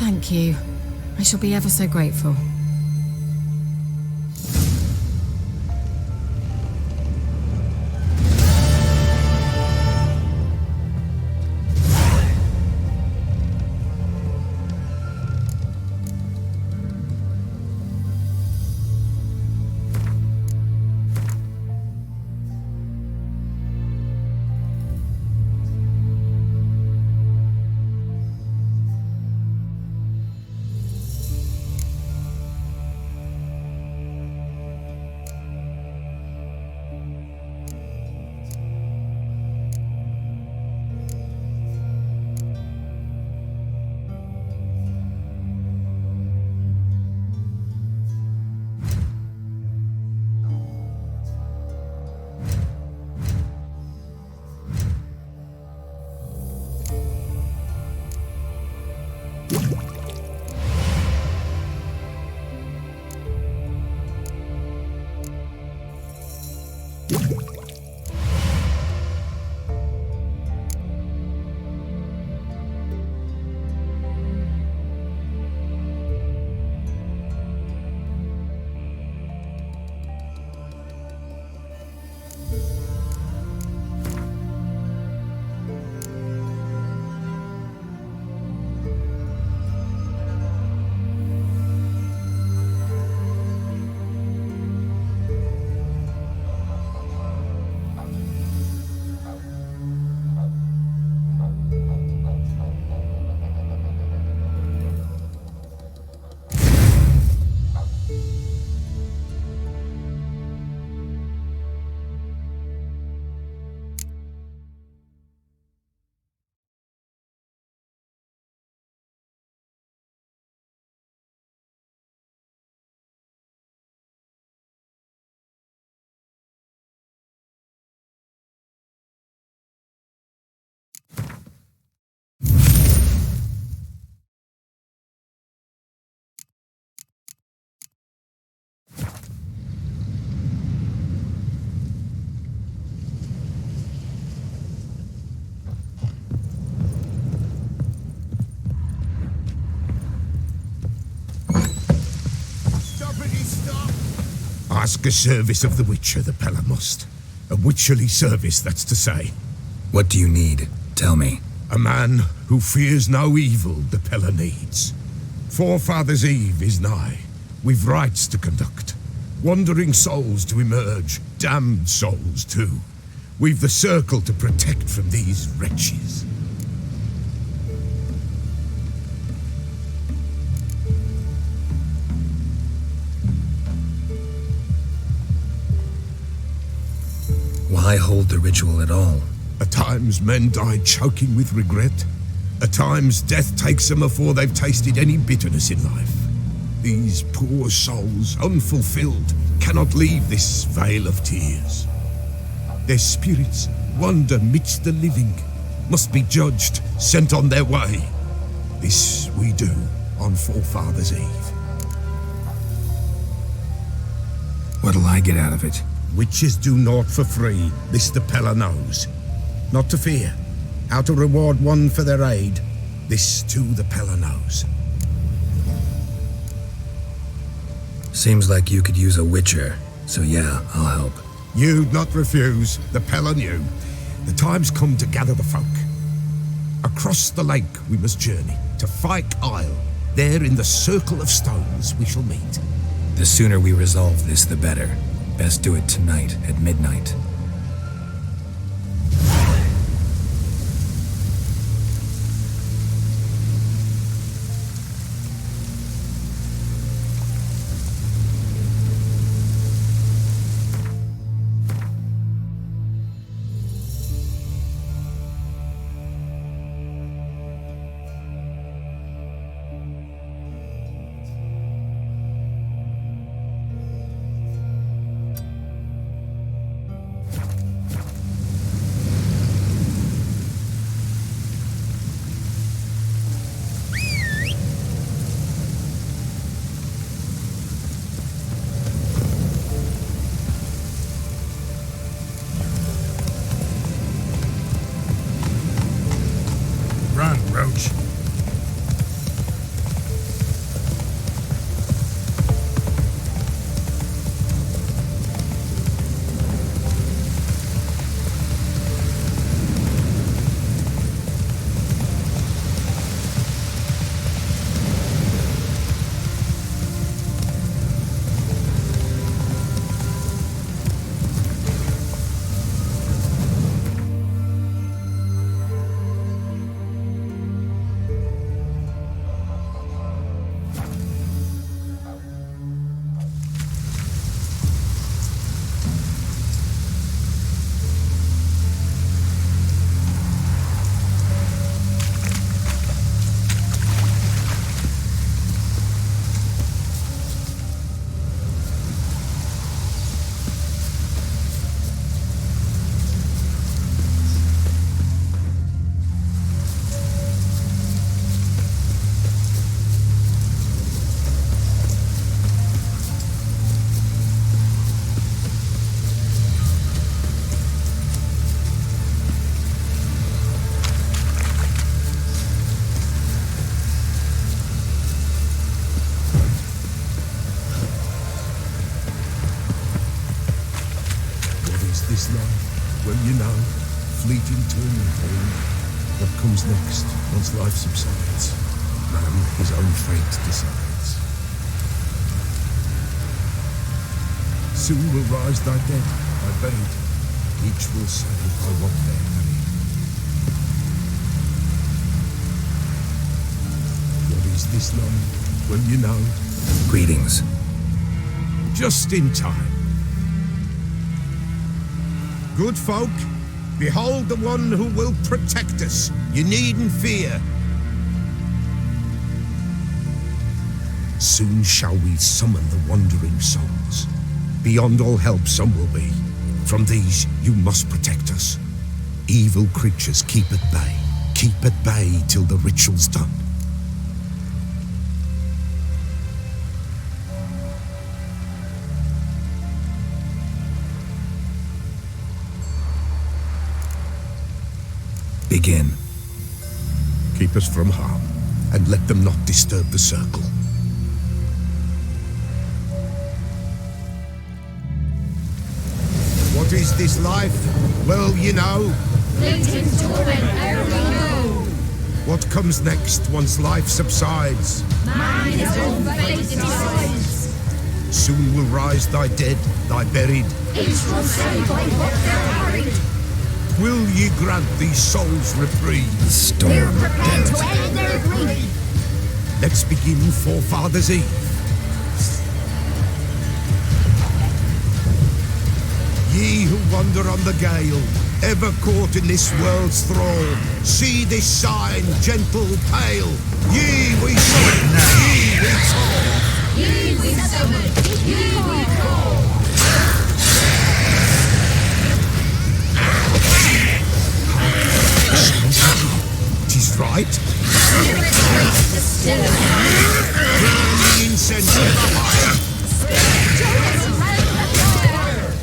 Thank you. I shall be ever so grateful.
Ask a service of the Witcher, the Pella must. A witcherly service, that's to say.
What do you need? Tell me.
A man who fears no evil the Pella needs. Forefathers' Eve is nigh. We've rites to conduct. Wandering souls to emerge. Damned souls, too. We've the circle to protect from these wretches.
Why hold the ritual at all?
At times men die choking with regret. At times death takes them before they've tasted any bitterness in life. These poor souls, unfulfilled, cannot leave this vale of tears. Their spirits wander midst the living, must be judged, sent on their way. This we do on Forefathers' Eve.
What'll I get out of it?
Witches do naught for free, this the Pella knows. Not to fear. How to reward one for their aid, this too the Pella knows.
Seems like you could use a witcher, so yeah, I'll help.
You'd not refuse, the Pella knew. The time's come to gather the folk. Across the lake we must journey, to Fyke Isle. There in the circle of stones we shall meet.
The sooner we resolve this, the better. Best do it tonight at midnight.
Run, Roach. This life, well you know, fleeting turn and pain. What comes next, once life subsides? Man his own fate decides. Soon will rise thy dead, I bade. Each will say I want their pain. What is this land, well you know?
Greetings.
Just in time. Good folk, behold the one who will protect us. You needn't fear. Soon shall we summon the wandering souls. Beyond all help some will be. From these you must protect us. Evil creatures keep at bay. Keep at bay till the ritual's done.
Begin.
Keep us from harm, and let them not disturb the circle.
What is this life? Well, you know.
Fleeting torment ere we know.
What comes next once life subsides?
Man his own fate decides.
Soon will rise thy dead, thy buried.
Each will say by what they're harried.
Will ye grant these souls reprieve?
The storm of
Prepare
death.
to end their grief.
Let's begin Forefathers' Eve. Ye who wander on the gale, ever caught in this world's thrall, see this sign, gentle, pale. Ye we summon, ye we call.
Ye we summon, ye we call.
'Tis right.
Spirit breaks the still of fire.
Burn the incense of the fire.
Spirit joins around the fire.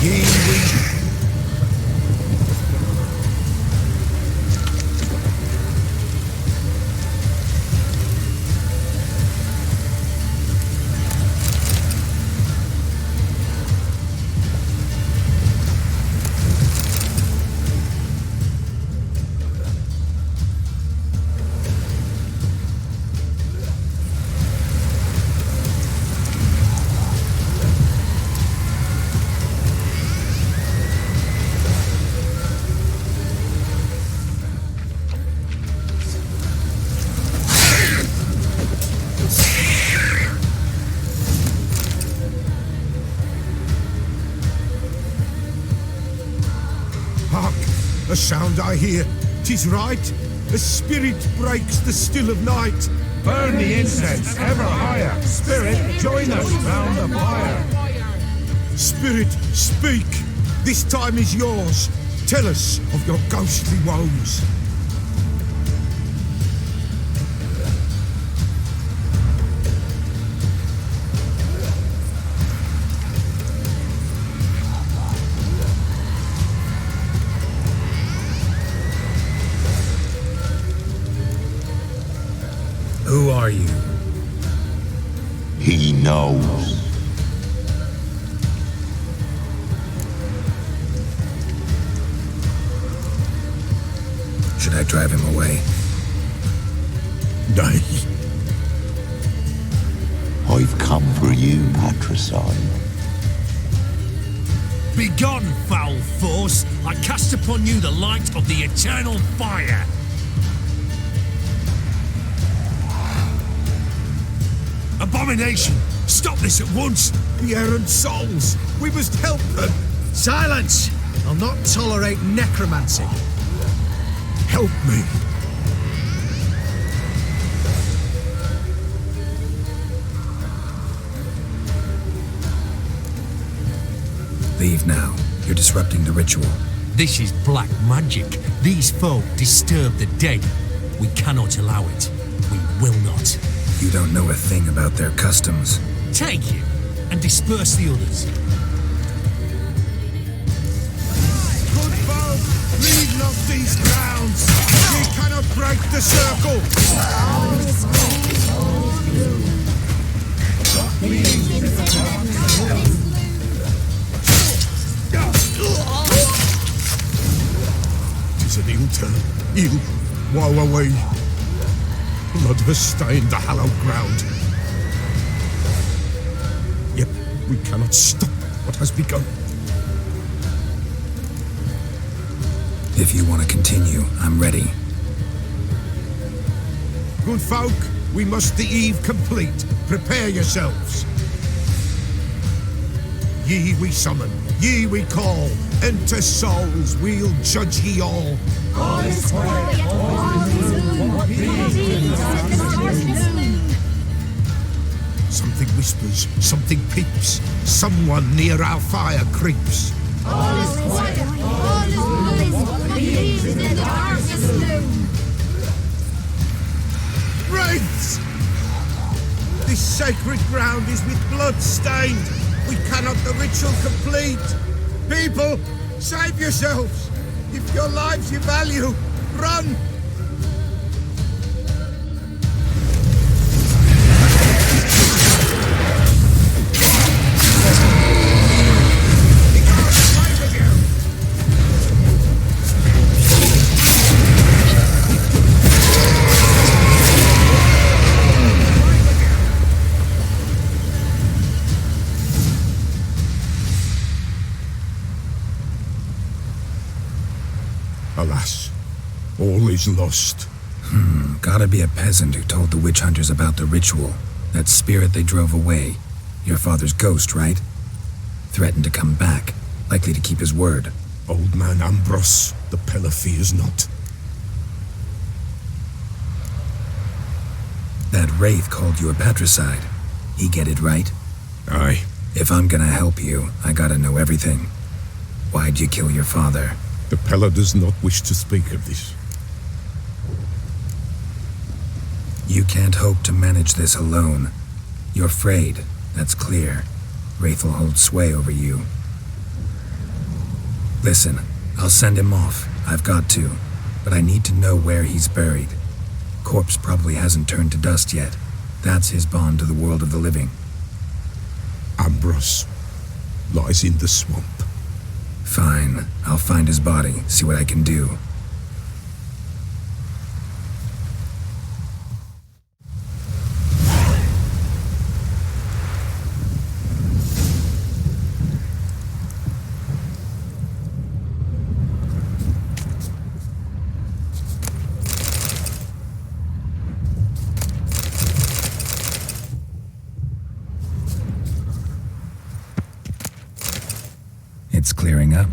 Ye we... Hark! A sound I hear. 'Tis right. A spirit breaks the still of night.
Burn the incense ever higher. Spirit, join us round the fire.
Spirit, speak. This time is yours. Tell us of your ghostly woes.
Who are you?
He knows.
Should I drive him away?
Nay.
I've come for you, patricide.
Begone, foul force! I cast upon you the light of the eternal fire! Abomination! Stop this at once!
The errant souls! We must help them!
Silence! I'll not tolerate necromancy.
Help me!
Leave now. You're disrupting the ritual.
This is black magic. These folk disturb the dead. We cannot allow it. We will not.
You don't know a thing about their customs.
Take him and disperse the others.
Good folk, leave not these grounds. We cannot break the circle. Tis an ill turn. Ill. Woe away. Blood has stained the hallowed ground. Yet we cannot stop what has begun.
If you want to continue, I'm ready.
Good folk, we must the eve complete. Prepare yourselves. Ye we summon, ye we call. Enter souls, we'll judge ye all.
All is quiet, all is gloom. What beings in the darkness loom?
Something whispers, something peeps. Someone near our fire creeps.
All is quiet, all is gloom. What beings in the darkness loom?
Wraiths! This sacred ground is with blood stained. We cannot the ritual complete. People, save yourselves. If your lives you value, run! Alas, all is lost.
Gotta be a peasant who told the witch hunters about the ritual. That spirit they drove away. Your father's ghost, right? Threatened to come back. Likely to keep his word.
Old man Ambrose, the Pella fears not.
That wraith called you a patricide. He get it right?
Aye.
If I'm gonna help you, I gotta know everything. Why'd you kill your father?
The Pella does not wish to speak of this.
You can't hope to manage this alone. You're afraid, that's clear. Wraith will hold sway over you. Listen, I'll send him off. I've got to. But I need to know where he's buried. Corpse probably hasn't turned to dust yet. That's his bond to the world of the living.
Ambrose lies in the swamp.
Fine. I'll find his body, see what I can do. It's clearing up.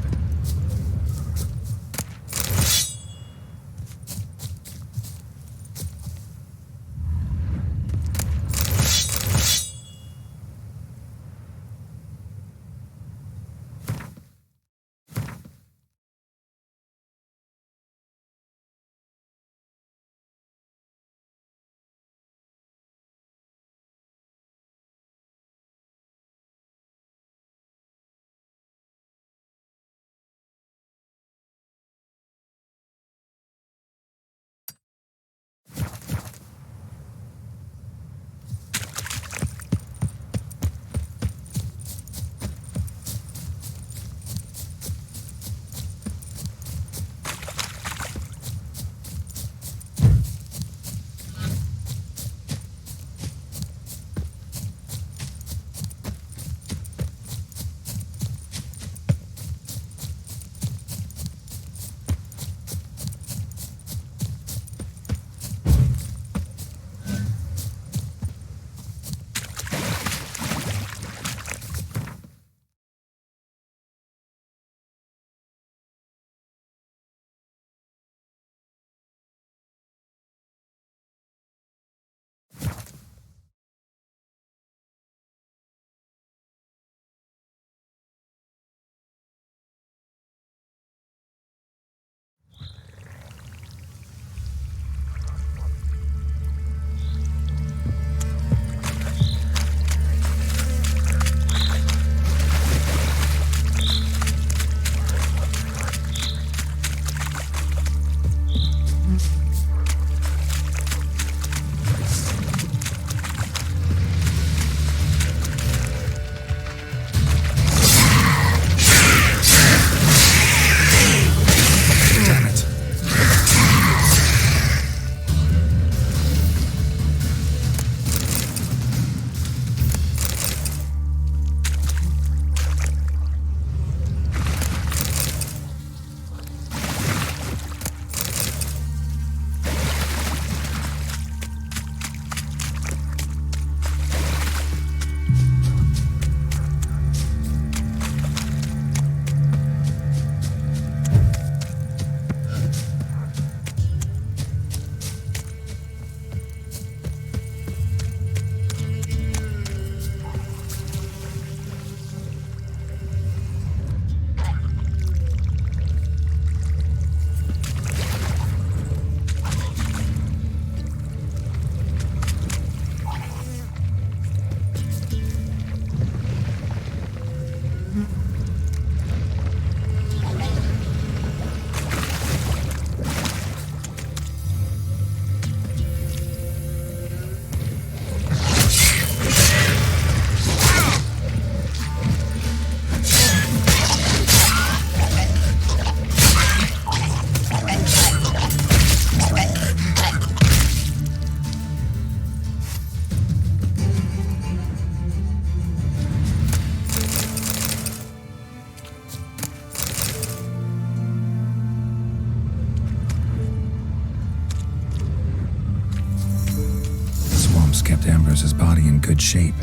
left Ambrose's body in good shape.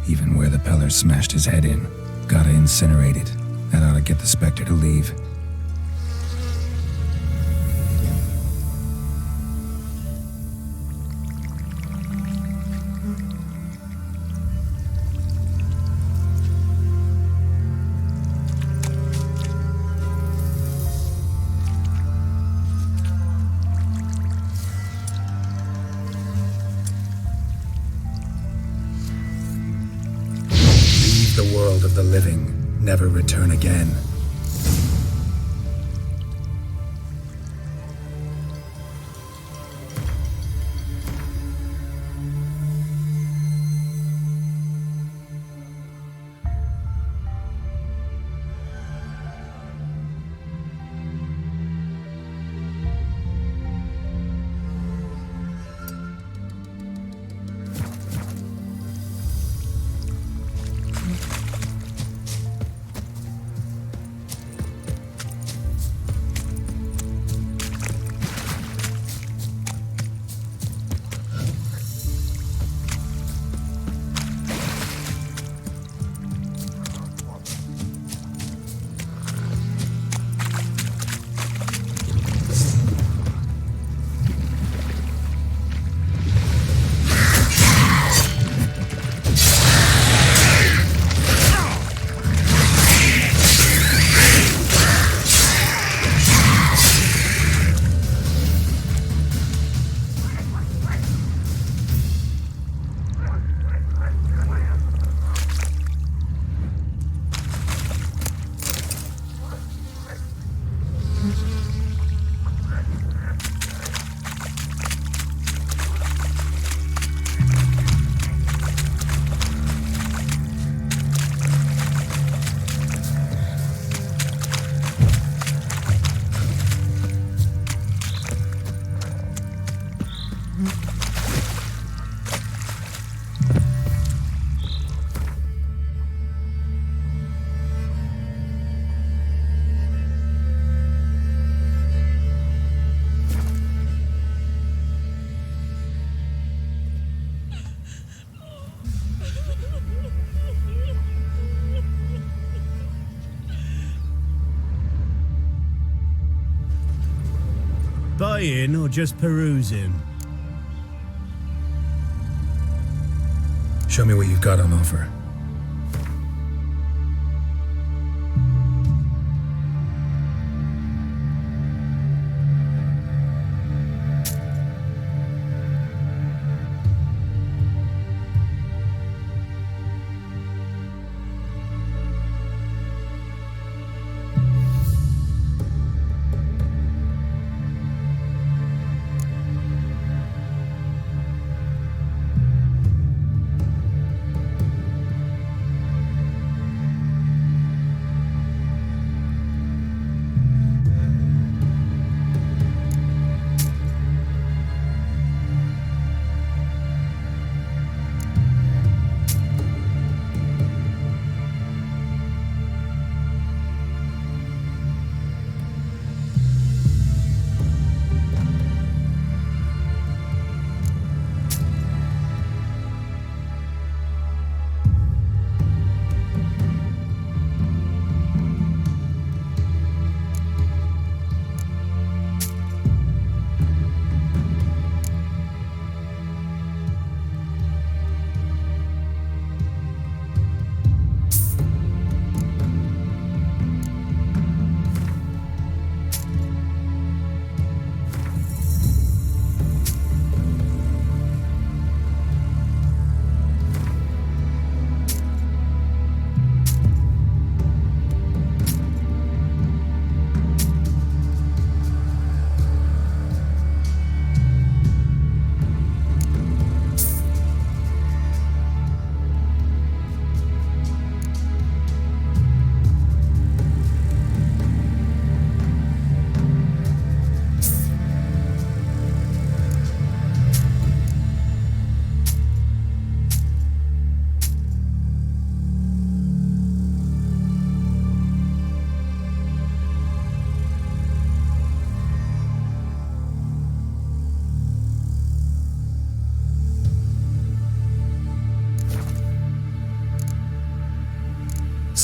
Even where the Peller smashed his head in. Gotta incinerate it. That ought to get the Spectre to leave. The world of the living, never return again.
Buying or just perusing?
Show me what you've got on offer.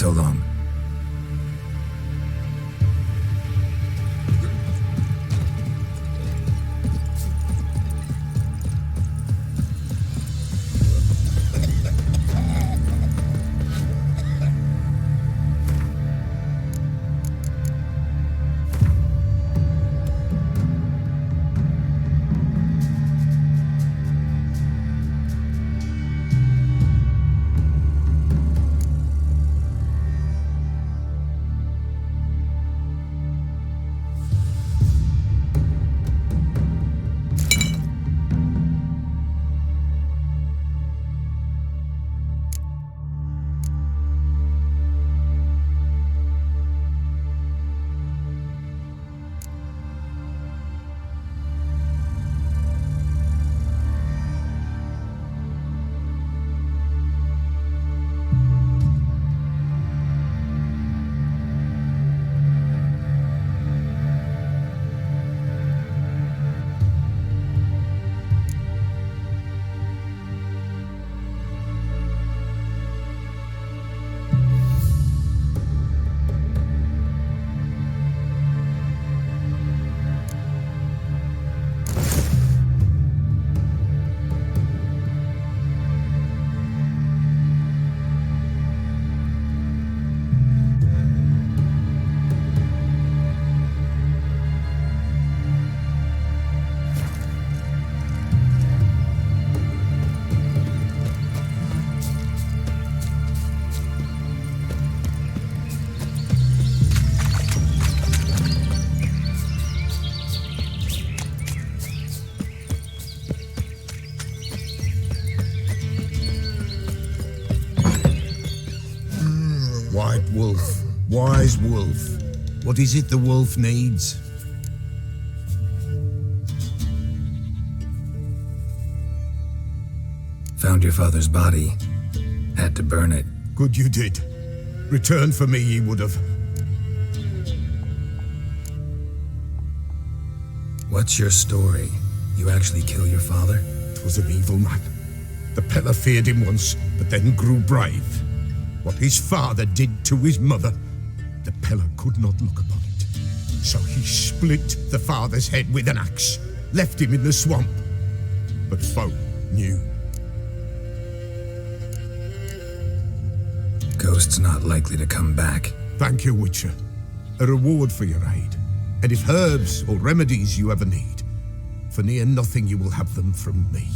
so long.
White wolf, wise wolf. What is it the wolf needs?
Found your father's body. Had to burn it.
Good you did. Return for me ye would have.
What's your story? You actually kill your father?
It was an evil man. The Peller feared him once, but then grew brave. What his father did to his mother, the Peller could not look upon it. So he split the father's head with an axe, left him in the swamp. But folk knew.
Ghost's not likely to come back.
Thank you, Witcher. A reward for your aid. And if herbs or remedies you ever need, for near nothing you will have them from me.